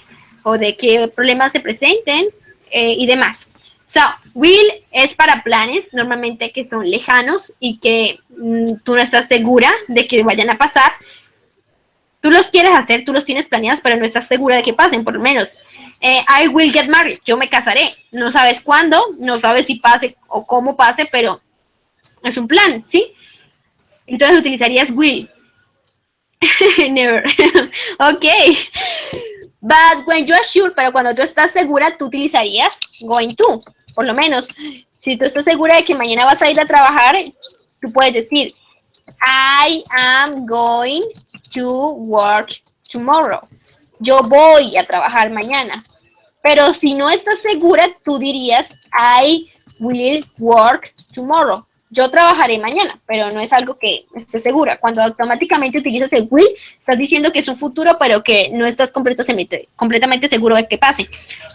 o de qué problemas se presenten y demás. So, will es para planes normalmente que son lejanos y que tú no estás segura de que vayan a pasar. Tú los quieres hacer, tú los tienes planeados, pero no estás segura de que pasen, por lo menos. I will get married, yo me casaré. No sabes cuándo, no sabes si pase o cómo pase, pero es un plan, ¿sí? Entonces utilizarías will. Never. Ok. But when you are sure, pero cuando tú estás segura, tú utilizarías going to. Por lo menos, si tú estás segura de que mañana vas a ir a trabajar, tú puedes decir, I am going to work tomorrow. Yo voy a trabajar mañana. Pero si no estás segura, tú dirías, I will work tomorrow. Yo trabajaré mañana, pero no es algo que estés segura. Cuando automáticamente utilizas el will, estás diciendo que es un futuro, pero que no estás completamente seguro de que pase.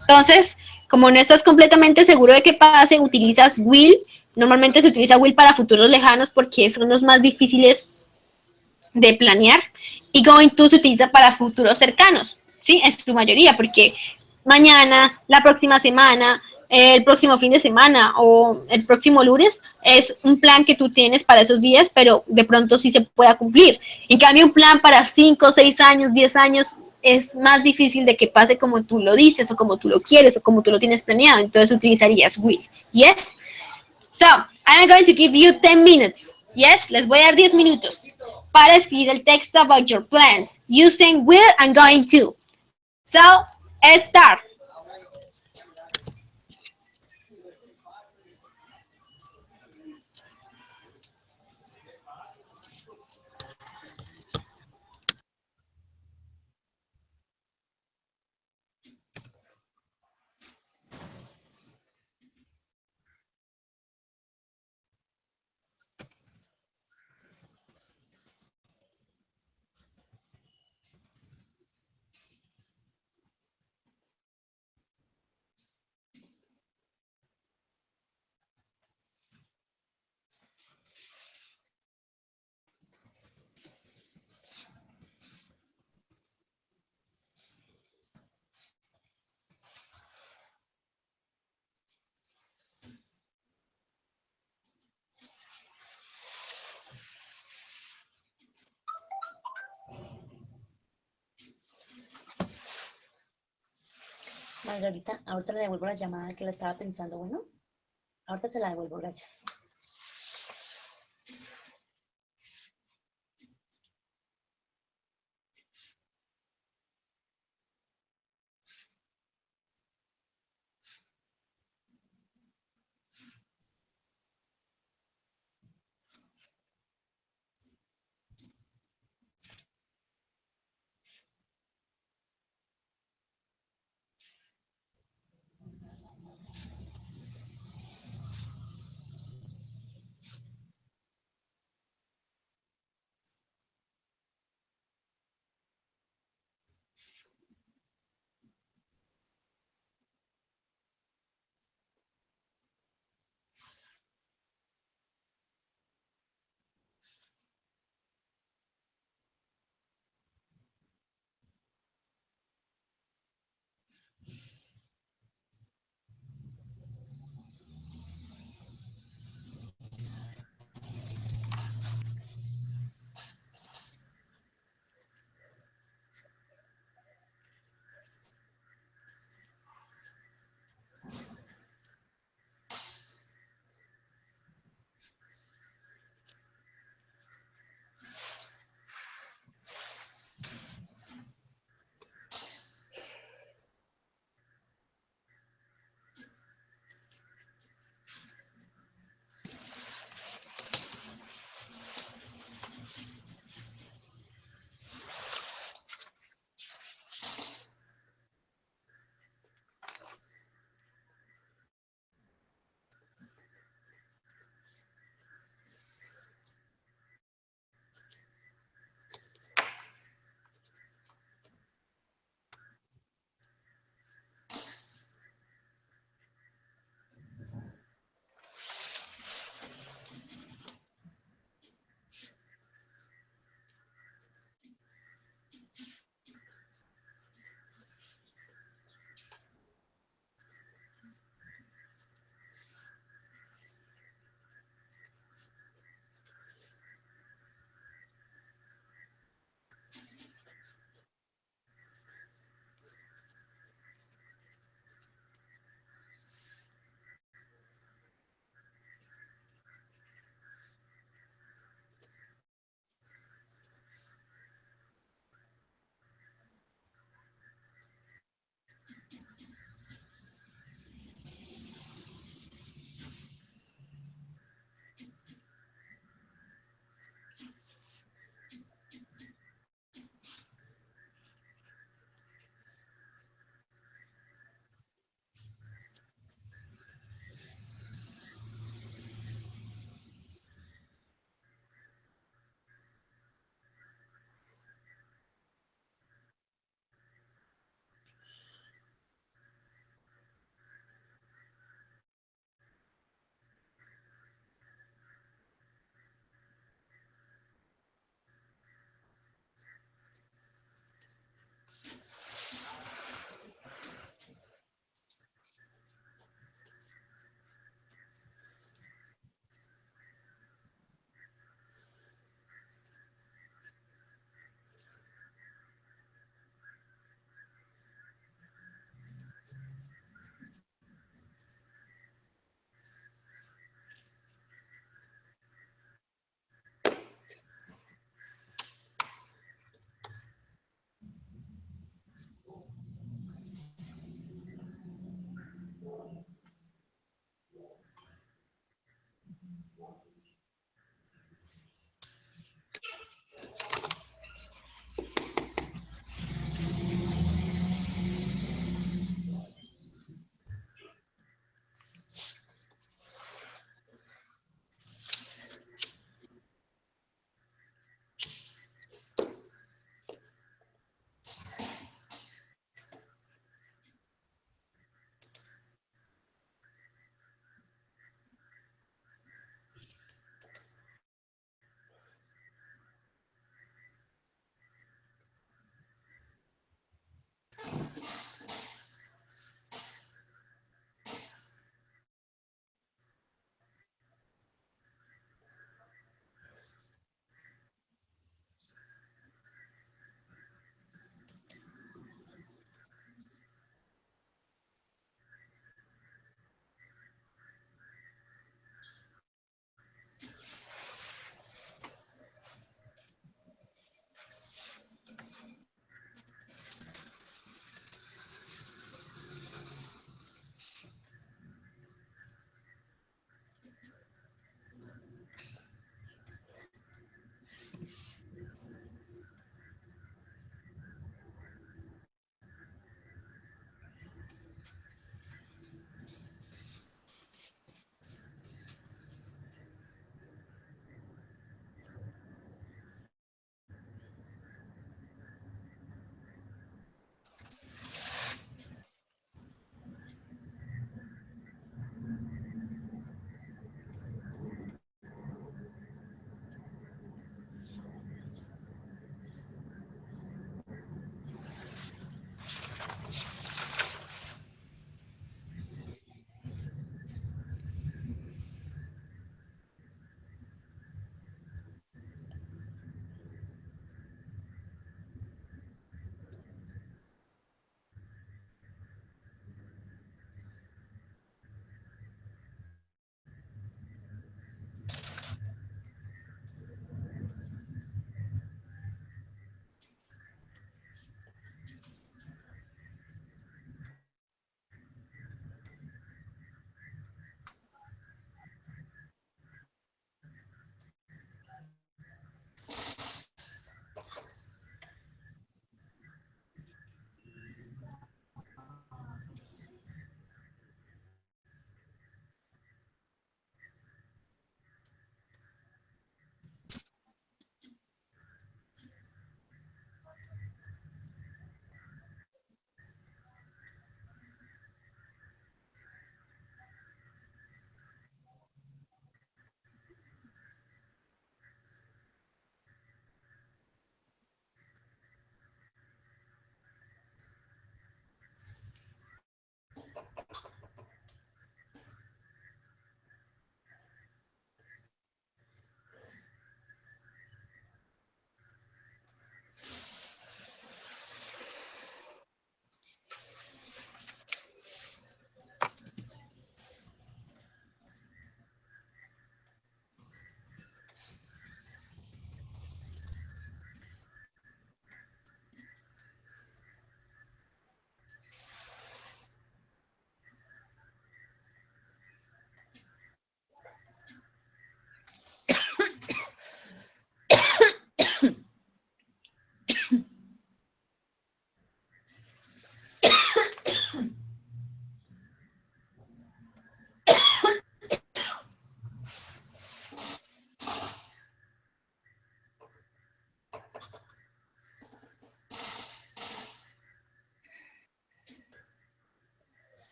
Entonces, como no estás completamente seguro de que pase, utilizas will. Normalmente se utiliza will para futuros lejanos porque son los más difíciles de planear. Y going to se utiliza para futuros cercanos, ¿sí? Es su mayoría, porque mañana, la próxima semana, el próximo fin de semana o el próximo lunes es un plan que tú tienes para esos días, pero de pronto sí se pueda cumplir. En cambio, un plan para 5, 6 años, 10 años es más difícil de que pase como tú lo dices o como tú lo quieres o como tú lo tienes planeado. Entonces utilizarías will. Yes? So, I'm going to give you 10 minutes. Yes, les voy a dar 10 minutos para escribir el texto about your plans using will and going to. So, start. Margarita, ahorita le devuelvo la llamada que la estaba pensando. Bueno, ahorita se la devuelvo, gracias.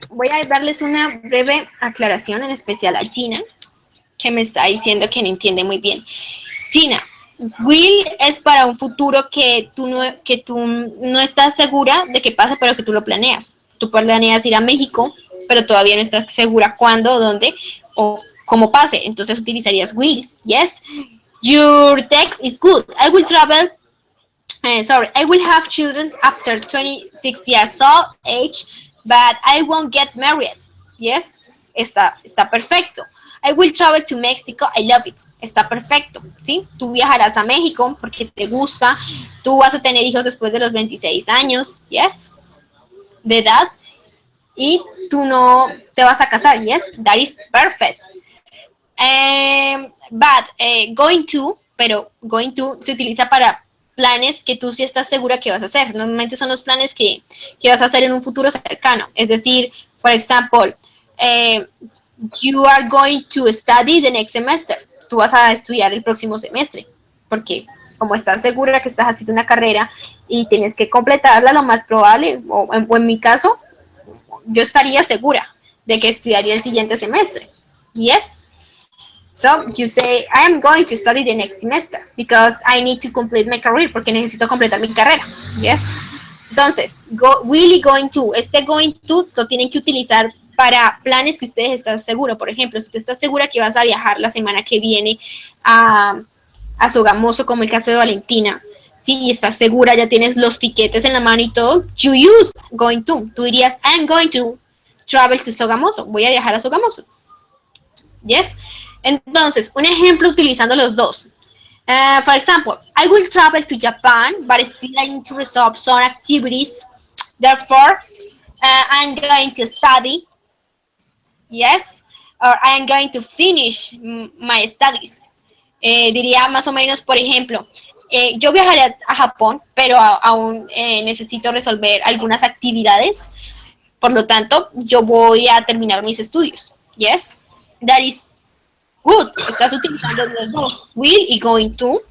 voy a darles una breve aclaración, en especial a Gina, que me está diciendo que no entiende muy bien. Gina, will es para un futuro que tú no estás segura de que pase, pero que tú lo planeas. Tú planeas ir a México, pero todavía no estás segura cuándo, dónde o cómo pase. Entonces utilizarías will. Yes. Your text is good. I will travel. I will have children after 26 years old age, but I won't get married. Yes. Está perfecto. I will travel to Mexico. I love it. Está perfecto, ¿sí? Tú viajarás a México porque te gusta. Tú vas a tener hijos después de los 26 años, yes, de edad. Y tú no te vas a casar, yes. That is perfect. Going to, pero going to se utiliza para planes que tú sí estás segura que vas a hacer. Normalmente son los planes que vas a hacer en un futuro cercano. Es decir, por ejemplo, you are going to study the next semester. Tú vas a estudiar el próximo semestre, porque como estás segura que estás haciendo una carrera y tienes que completarla, lo más probable, o en mi caso, yo estaría segura de que estudiaría el siguiente semestre. Yes. So you say, I am going to study the next semester because I need to complete my career, porque necesito completar mi carrera. Yes. Entonces, will going to, este going to lo tienen que utilizar para planes que ustedes están seguros. Por ejemplo, si tú estás segura que vas a viajar la semana que viene a Sogamoso, como el caso de Valentina, ¿sí? Y estás segura, ya tienes los tiquetes en la mano y todo, you use going to. Tú dirías, I'm going to travel to Sogamoso. Voy a viajar a Sogamoso. Yes. Entonces, un ejemplo utilizando los dos. For example, I will travel to Japan, but still I need to resolve some activities. Therefore, I'm going to study. Yes. Or I'm going to finish my studies. Diría más o menos, por ejemplo, yo viajaré a Japón, pero aún necesito resolver algunas actividades. Por lo tanto, yo voy a terminar mis estudios. Yes. That is good. Estás utilizando los dos, will y going to,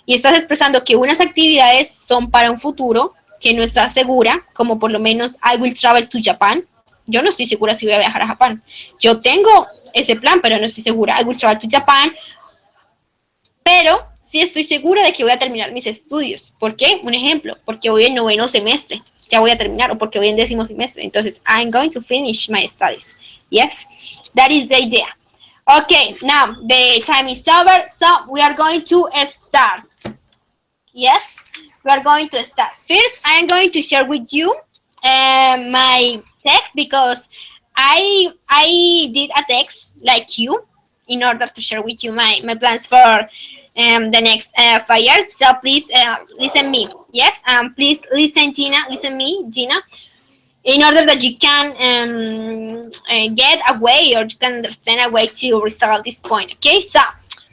y estás expresando que unas actividades son para un futuro que no estás segura, como por lo menos I will travel to Japan. Yo no estoy segura si voy a viajar a Japón. Yo tengo ese plan, pero no estoy segura. I will travel to Japan, pero sí estoy segura de que voy a terminar mis estudios. ¿Por qué? Un ejemplo, porque voy en noveno semestre, ya voy a terminar, o porque voy en décimo semestre. Entonces, I'm going to finish my studies. Yes, that is the idea. Okay, now the time is over, so we are going to start. Yes, we are going to start. First, I am going to share with you my text because I did a text like you in order to share with you my plans for the next 5 years. So please listen me. Yes, please listen, Gina. Listen me, Gina. In order that you can get a way, or you can understand a way to resolve this point. Okay, so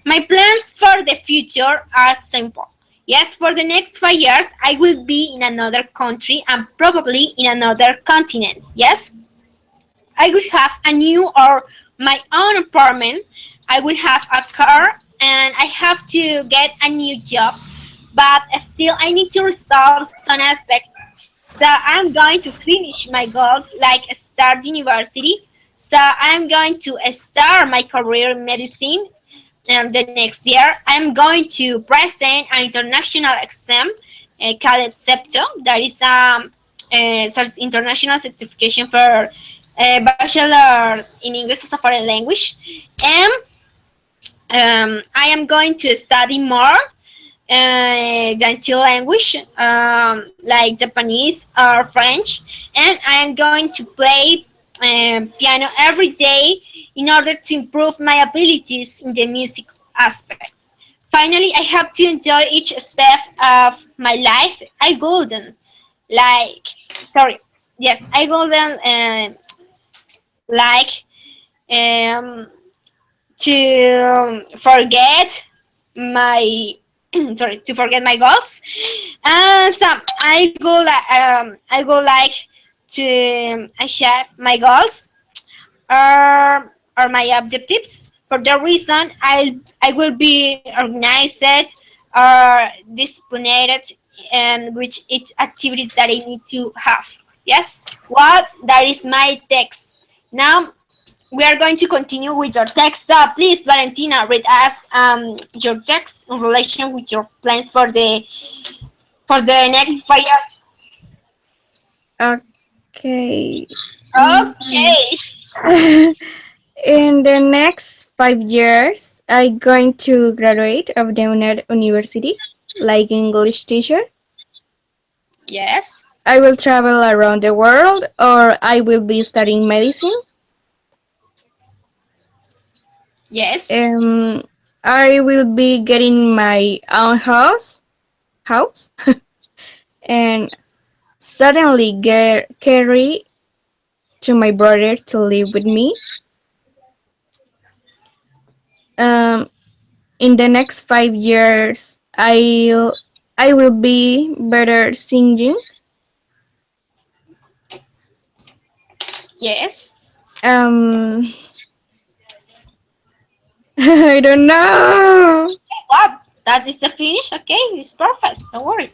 my plans for the future are simple. Yes, for the next 5 years, I will be in another country and probably in another continent. Yes, I will have a new or my own apartment. I will have a car and I have to get a new job, but still I need to resolve some aspects. So I'm going to finish my goals like start university. So I'm going to start my career in medicine the next year. I'm going to present an international exam called SEPTO. That is international certification for bachelor in English as a foreign language. And I am going to study more than two language like Japanese or French, and I am going to play piano every day in order to improve my abilities in the music aspect. Finally, I have to enjoy each step of my life. I golden like sorry yes I golden like um, to forget my sorry to forget my goals. So I go like to achieve my goals or my objectives. For that reason, I will be organized or disciplined and which each activities that I need to have. Yes. What? That is my text. Now we are going to continue with your text. Please, Valentina, read us your text in relation with your plans for the next 5 years. Okay. Okay. In the next 5 years, I'm going to graduate of the university, like English teacher. Yes. I will travel around the world, or I will be studying medicine. Yes. Um, I will be getting my own house, and suddenly get carry to my brother to live with me. Um, in the next 5 years, I will be better singing. Yes. Um, I don't know. What? That is the finish. Okay, it's perfect. Don't worry.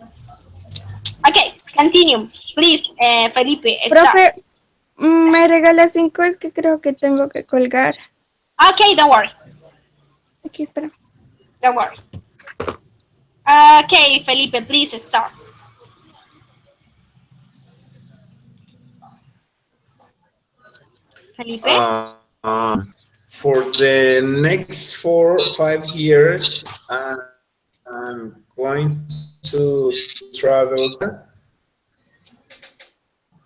Okay, continue. Please, Felipe, start. Profe, me regala 5, es que creo que tengo que colgar. Okay, don't worry. Aquí, espera. Don't worry. Okay, Felipe, please start. Felipe? For the next 4 5 years, I'm going to travel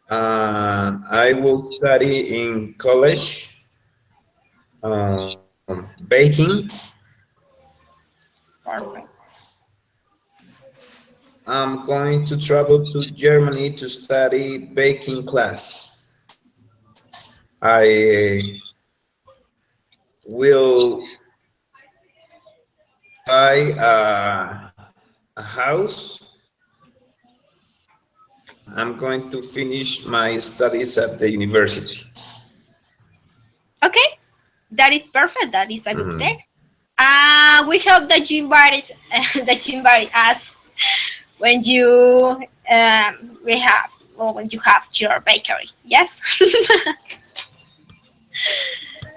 I will study in college baking. Perfect. I'm going to travel to Germany to study baking class. I will buy a house. I'm going to finish my studies at the university. Okay, that is perfect. That is a good Mhm. text. We hope that you invite that you invite us when you we have or when you have your bakery. Yes.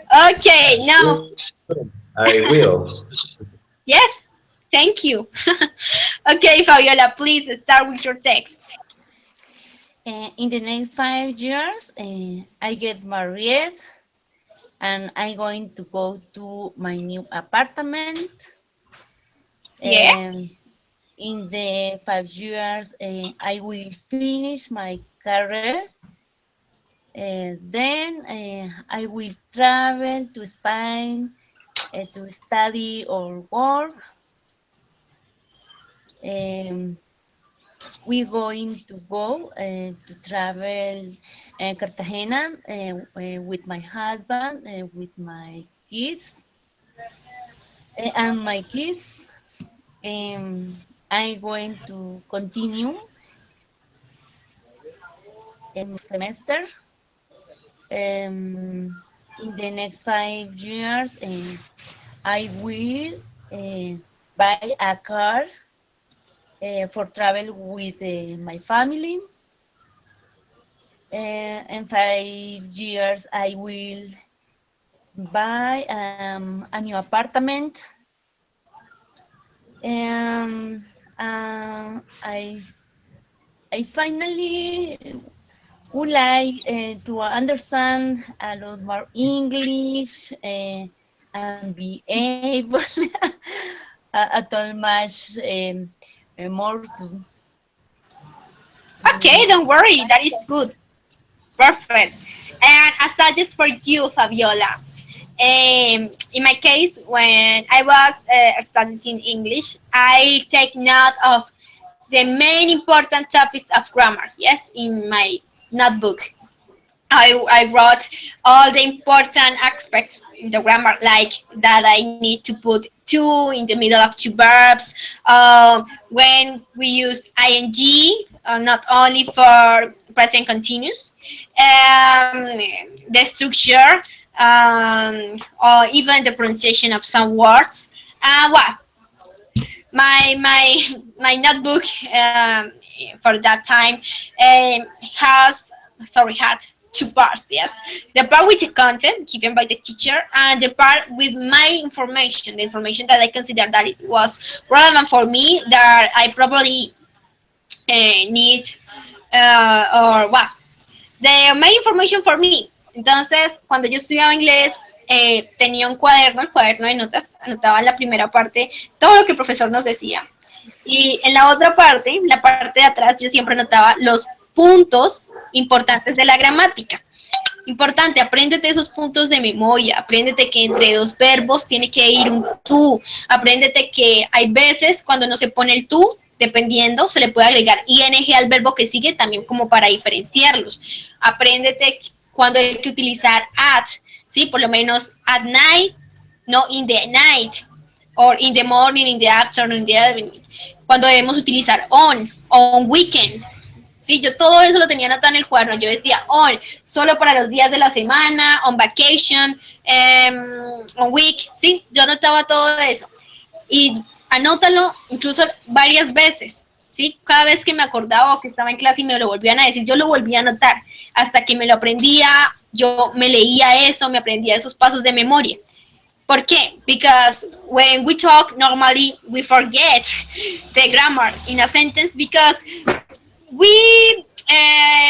Okay. Now, Sure, I will. yes. Thank you. Okay, Fabiola, please start with your text. In the next 5 years, I get married and I'm going to go to my new apartment. Yeah. In the 5 years, I will finish my career. Then I will travel to Spain to study or work. Um, we're going to go to travel Cartagena with my husband, with my kids, and my kids. I'm going to continue semester. In the next 5 years, I will buy a car for travel with my family. In 5 years, I will buy a new apartment. And I finally would like to understand a lot more English and be able to much more Okay, to don't worry. That is good. Perfect. And a suggest for you, Fabiola. In my case, when I was studying English, I take note of the main important topics of grammar. Yes, in my notebook. I wrote all the important aspects in the grammar, like that I need to put to in the middle of two verbs. When we use ing, not only for present continuous, um, the structure, or even the pronunciation of some words. Well, my notebook for that time has had two parts. Yes, the part with the content given by the teacher, and the part with my information, the information that I consider that it was relevant for me, that I probably need, or what, the main information for me. Entonces, cuando yo estudiaba inglés, tenía un cuaderno, el cuaderno de notas, anotaba en la primera parte todo lo que el profesor nos decía. Y en la otra parte, en la parte de atrás, yo siempre anotaba los puntos importantes de la gramática. Importante, apréndete esos puntos de memoria, apréndete que entre dos verbos tiene que ir un tú, apréndete que hay veces cuando no se pone el tú, dependiendo, se le puede agregar ing al verbo que sigue también como para diferenciarlos. Apréndete cuando hay que utilizar at, ¿sí? Por lo menos at night, no in the night, or in the morning, in the afternoon, in the evening. Cuando debemos utilizar on weekend. Sí, yo todo eso lo tenía anotado en el cuaderno. Yo decía on, solo para los días de la semana, on vacation, on week, sí, yo anotaba todo eso. Y anótalo incluso varias veces, sí, cada vez que me acordaba o que estaba en clase y me lo volvían a decir, yo lo volvía a anotar, hasta que me lo aprendía, yo me leía eso, me aprendía esos pasos de memoria. ¿Por qué? Because when we talk, normally we forget the grammar in a sentence because we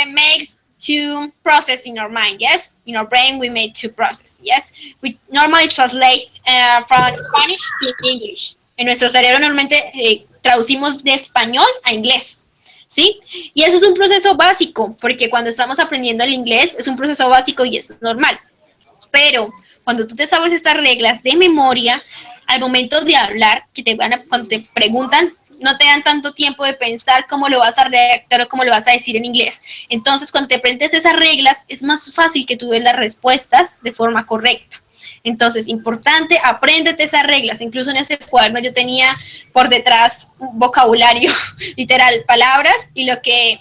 make to process in our mind, yes? In our brain, we make to process, yes? We normally translate from Spanish to English. En nuestro cerebro normalmente traducimos de español a inglés, ¿sí? Y eso es un proceso básico, porque cuando estamos aprendiendo el inglés es un proceso básico y es normal. Pero cuando tú te sabes estas reglas de memoria, al momento de hablar, cuando te preguntan, no te dan tanto tiempo de pensar cómo lo vas a redactar o cómo lo vas a decir en inglés. Entonces, cuando te aprendes esas reglas, es más fácil que tú des las respuestas de forma correcta. Entonces, importante, apréndete esas reglas. Incluso en ese cuaderno yo tenía por detrás un vocabulario, literal, palabras y lo que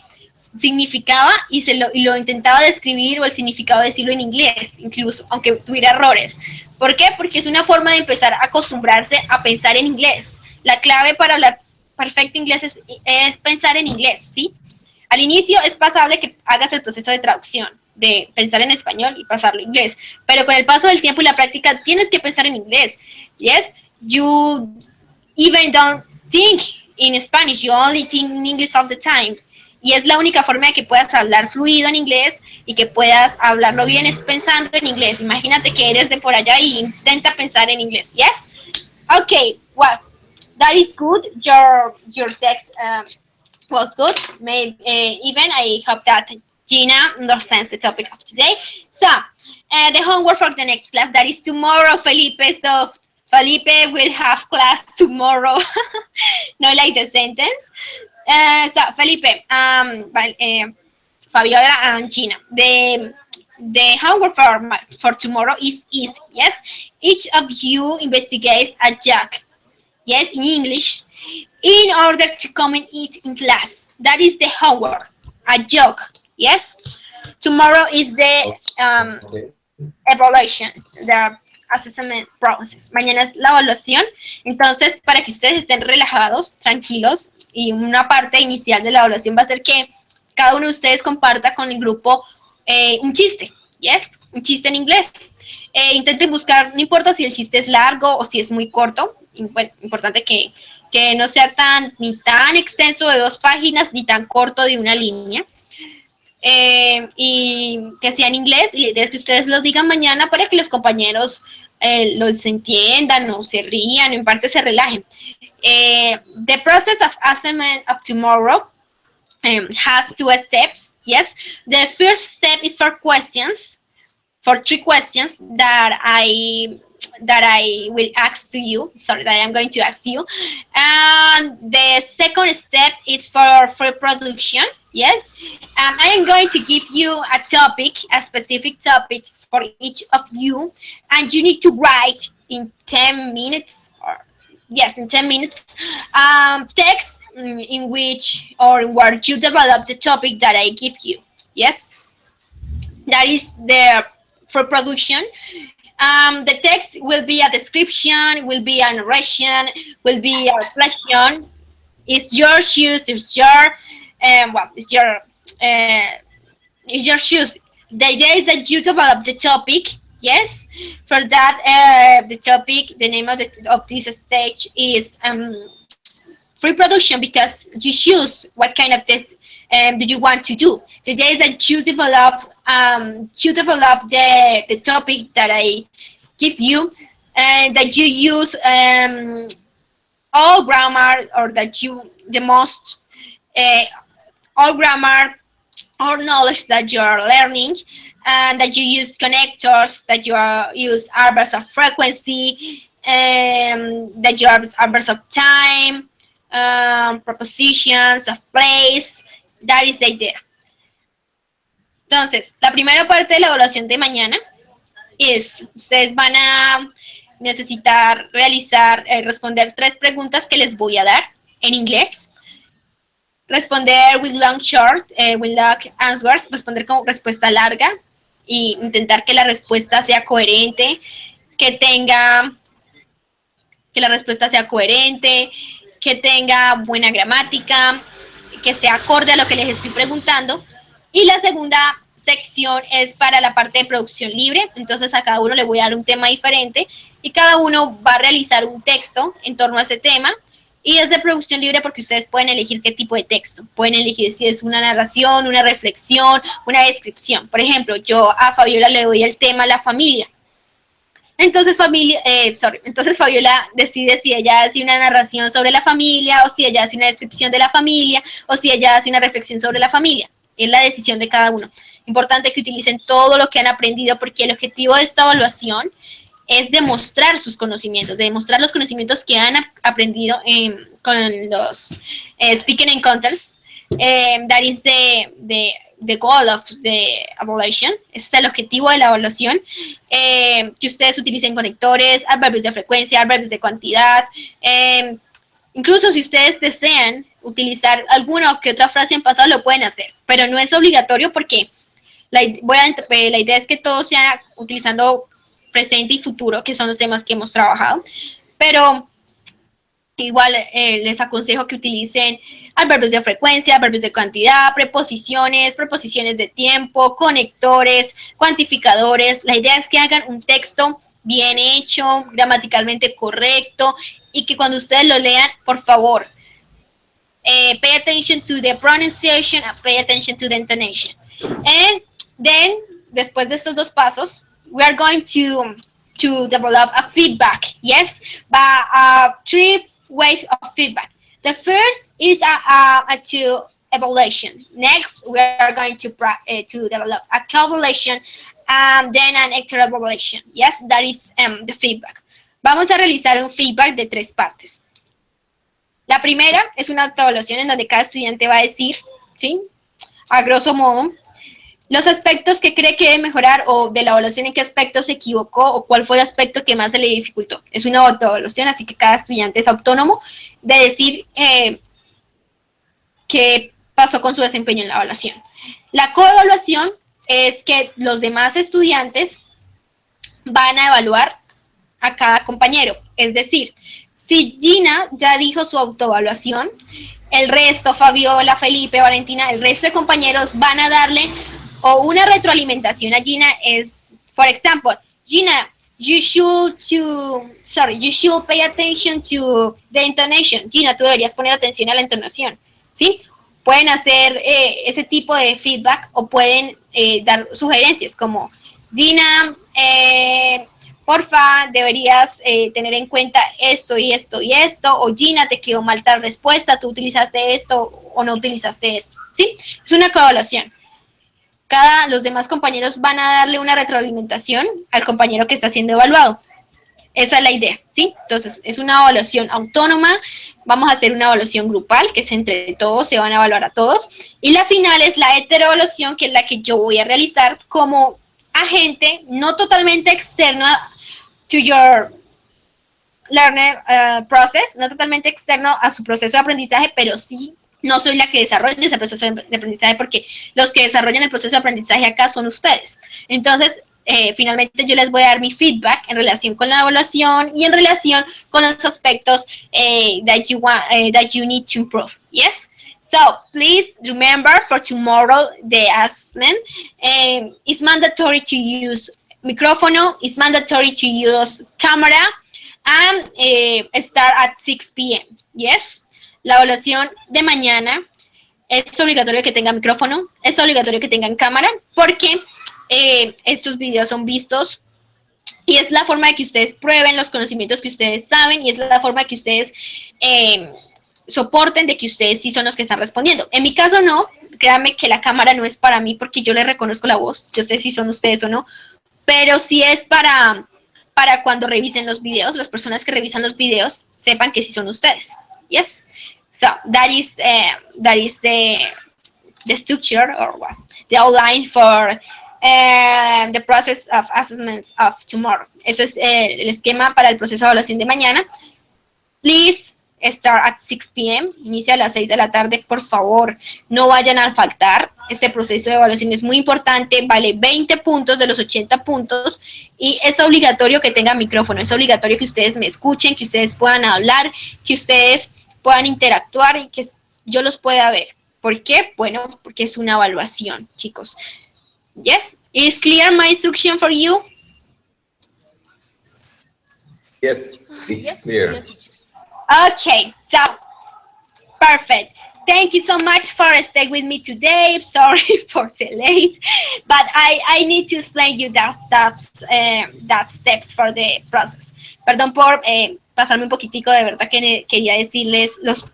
significaba y lo intentaba describir o el significado de decirlo en inglés, incluso, aunque tuviera errores. ¿Por qué? Porque es una forma de empezar a acostumbrarse a pensar en inglés. La clave para hablar perfecto inglés es pensar en inglés, ¿sí? Al inicio es pasable que hagas el proceso de traducción, de pensar en español y pasarlo a inglés, pero con el paso del tiempo y la práctica tienes que pensar en inglés. Yes, you even don't think in Spanish, you only think in English all the time. Y es la única forma de que puedas hablar fluido en inglés y que puedas hablarlo bien es pensando en inglés. Imagínate que eres de por allá y intenta pensar en inglés. Yes? Okay, well, that is good. Your text was good. Maybe, even I hope that Gina understands the topic of today. So, the homework for the next class, that is tomorrow, Felipe. So, Felipe will have class tomorrow. No like the sentence. So, Felipe, Fabiola and Gina, the homework for tomorrow is easy, yes? Each of you investigates a joke, yes, in English, in order to comment it in class. That is the homework, a joke, yes? Tomorrow is the evaluation, the assessment process. Mañana es la evaluación, entonces para que ustedes estén relajados, tranquilos, y una parte inicial de la evaluación va a ser que cada uno de ustedes comparta con el grupo un chiste, yes, un chiste en inglés. Intenten buscar, no importa si el chiste es largo o si es muy corto, bueno, importante que no sea ni tan extenso de 2 páginas ni tan corto de una línea. Y que sea en inglés, y la idea es que ustedes los digan mañana para que los compañeros los entiendan o se rían, en parte se relajen. The process of assessment of tomorrow has 2 steps. Yes, the first step is for questions, for 3 questions that I will ask to you. Sorry, that I am going to ask you. And the second step is for production. Yes, I am going to give you a topic, a specific topic for each of you, and you need to write in 10 minutes, or yes, in 10 minutes, text in which or where you develop the topic that I give you. Yes, that is the for production. The text will be a description, will be a narration, will be a reflection. It's your choice, it's your it's your It's your shoes. The idea is that you develop the topic. Yes. For that, the topic, the name of this stage is pre-production, because you choose what kind of test do you want to do. The idea is that you develop the topic that I give you, and that you use all grammar, or that you the most uh, all grammar or knowledge that you are learning, and that you use connectors, that use arbors of frequency, that you use arbors of time, prepositions of place. That is the idea. Entonces, la primera parte de la evaluación de mañana es, ustedes van a necesitar responder 3 preguntas que les voy a dar en inglés. Responder with long short, with long answers, responder con respuesta larga y intentar que la respuesta sea coherente, que la respuesta sea coherente, que tenga buena gramática, que sea acorde a lo que les estoy preguntando. Y la segunda sección es para la parte de producción libre. Entonces a cada uno le voy a dar un tema diferente y cada uno va a realizar un texto en torno a ese tema. Y es de producción libre porque ustedes pueden elegir qué tipo de texto. Pueden elegir si es una narración, una reflexión, una descripción. Por ejemplo, yo a Fabiola le doy el tema la familia. Entonces Fabiola decide si ella hace una narración sobre la familia, o si ella hace una descripción de la familia, o si ella hace una reflexión sobre la familia. Es la decisión de cada uno. Importante que utilicen todo lo que han aprendido, porque el objetivo de esta evaluación es demostrar sus conocimientos, demostrar los conocimientos que han aprendido con los speaking encounters. That is the goal of the evaluation. Ese es el objetivo de la evaluación. Que ustedes utilicen conectores, adverbios de frecuencia, adverbios de cantidad. Incluso si ustedes desean utilizar alguna o que otra frase en pasado, lo pueden hacer, pero no es obligatorio, porque la idea es que todo sea utilizando presente y futuro, que son los temas que hemos trabajado, pero igual les aconsejo que utilicen adverbios de frecuencia, adverbios de cantidad, preposiciones de tiempo, conectores, cuantificadores. La idea es que hagan un texto bien hecho, gramaticalmente correcto, y que cuando ustedes lo lean, por favor, pay attention to the pronunciation and pay attention to the intonation. And then, después de estos 2 pasos, we are going to develop a feedback. Yes, but 3 ways of feedback. The first is to evaluation. Next, we are going to develop a co-evaluation, and then an extra evaluation. Yes, that is the feedback. Vamos a realizar un feedback de 3 partes. La primera es una autoevaluación en donde cada estudiante va a decir, ¿sí?, a grosso modo, los aspectos que cree que debe mejorar, o de la evaluación en qué aspecto se equivocó, o cuál fue el aspecto que más se le dificultó. Es una autoevaluación, así que cada estudiante es autónomo de decir qué pasó con su desempeño en la evaluación. La coevaluación es que los demás estudiantes van a evaluar a cada compañero. Es decir, si Gina ya dijo su autoevaluación, el resto, Fabiola, Felipe, Valentina, el resto de compañeros van a darle o una retroalimentación a Gina. Es, for example, Gina, you should pay attention to the intonation. Gina, tú deberías poner atención a la entonación, ¿sí? Pueden hacer ese tipo de feedback, o pueden dar sugerencias como, Gina, porfa, deberías tener en cuenta esto y esto y esto, o Gina, te quedó mal tal respuesta, tú utilizaste esto o no utilizaste esto, ¿sí? Es una coevaluación. Los demás compañeros van a darle una retroalimentación al compañero que está siendo evaluado. Esa es la idea, ¿sí? Entonces, es una evaluación autónoma. Vamos a hacer una evaluación grupal, que es entre todos, se van a evaluar a todos. Y la final es la heteroevaluación, que es la que yo voy a realizar como agente no totalmente externo to your learner process, no totalmente externo a su proceso de aprendizaje, pero sí no soy la que desarrolla ese proceso de aprendizaje, porque los que desarrollan el proceso de aprendizaje acá son ustedes. Entonces, finalmente yo les voy a dar mi feedback en relación con la evaluación y en relación con los aspectos that you need to improve. Yes? So please remember for tomorrow the assessment. It's mandatory to use microphone. It's mandatory to use camera and start at 6 p.m. Yes. La evaluación de mañana es obligatorio que tenga micrófono, es obligatorio que tengan cámara, porque estos videos son vistos y es la forma de que ustedes prueben los conocimientos que ustedes saben y es la forma de que ustedes soporten de que ustedes sí son los que están respondiendo. En mi caso no, créanme que la cámara no es para mí porque yo les reconozco la voz, yo sé si son ustedes o no, pero sí es para cuando revisen los videos, las personas que revisan los videos sepan que sí son ustedes. Yes. So that is the structure or what the outline for the process of assessments of tomorrow. Ese es el esquema para el proceso de evaluación de mañana. Please start at 6 p.m. Inicia a las 6 de la tarde, por favor. No vayan a faltar. Este proceso de evaluación es muy importante. Vale 20 puntos de los 80 puntos y es obligatorio que tengan micrófono. Es obligatorio que ustedes me escuchen, que ustedes puedan hablar, que ustedes puedan interactuar y que yo los pueda ver. ¿Por qué? Bueno, porque es una evaluación, chicos. Yes? Is clear my instruction for you? Yes, it's Yes, clear. teacher. Okay, so perfect. Thank you so much for staying with me today. Sorry for the late, but I need to explain you that steps for the process. Perdón por pasarme un poquitico, de verdad que quería decirles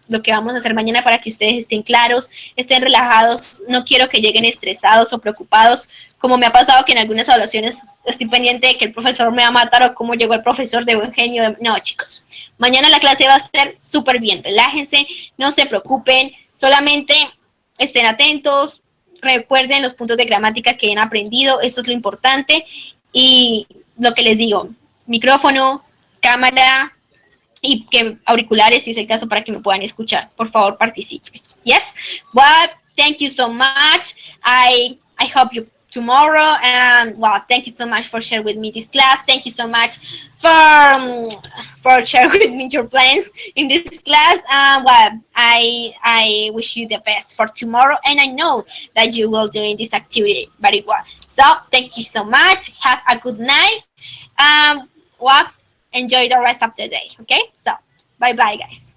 lo que vamos a hacer mañana para que ustedes estén claros, estén relajados. No quiero que lleguen estresados o preocupados, como me ha pasado que en algunas evaluaciones estoy pendiente de que el profesor me va a matar o cómo llegó el profesor de buen genio. No, chicos, mañana la clase va a ser súper bien. Relájense, no se preocupen, solamente estén atentos, recuerden los puntos de gramática que han aprendido, eso es lo importante. Y lo que les digo, micrófono, cámara y que auriculares si es el caso para que me puedan escuchar. Por favor, participen. Yes? Well, thank you so much. I hope you tomorrow, and well, thank you so much for sharing with me this class. Thank you so much for sharing with me your plans in this class. Well, I wish you the best for tomorrow, and I know that you will do in this activity very well. So thank you so much. Have a good night. Well, enjoy the rest of the day. Okay, so bye bye, guys.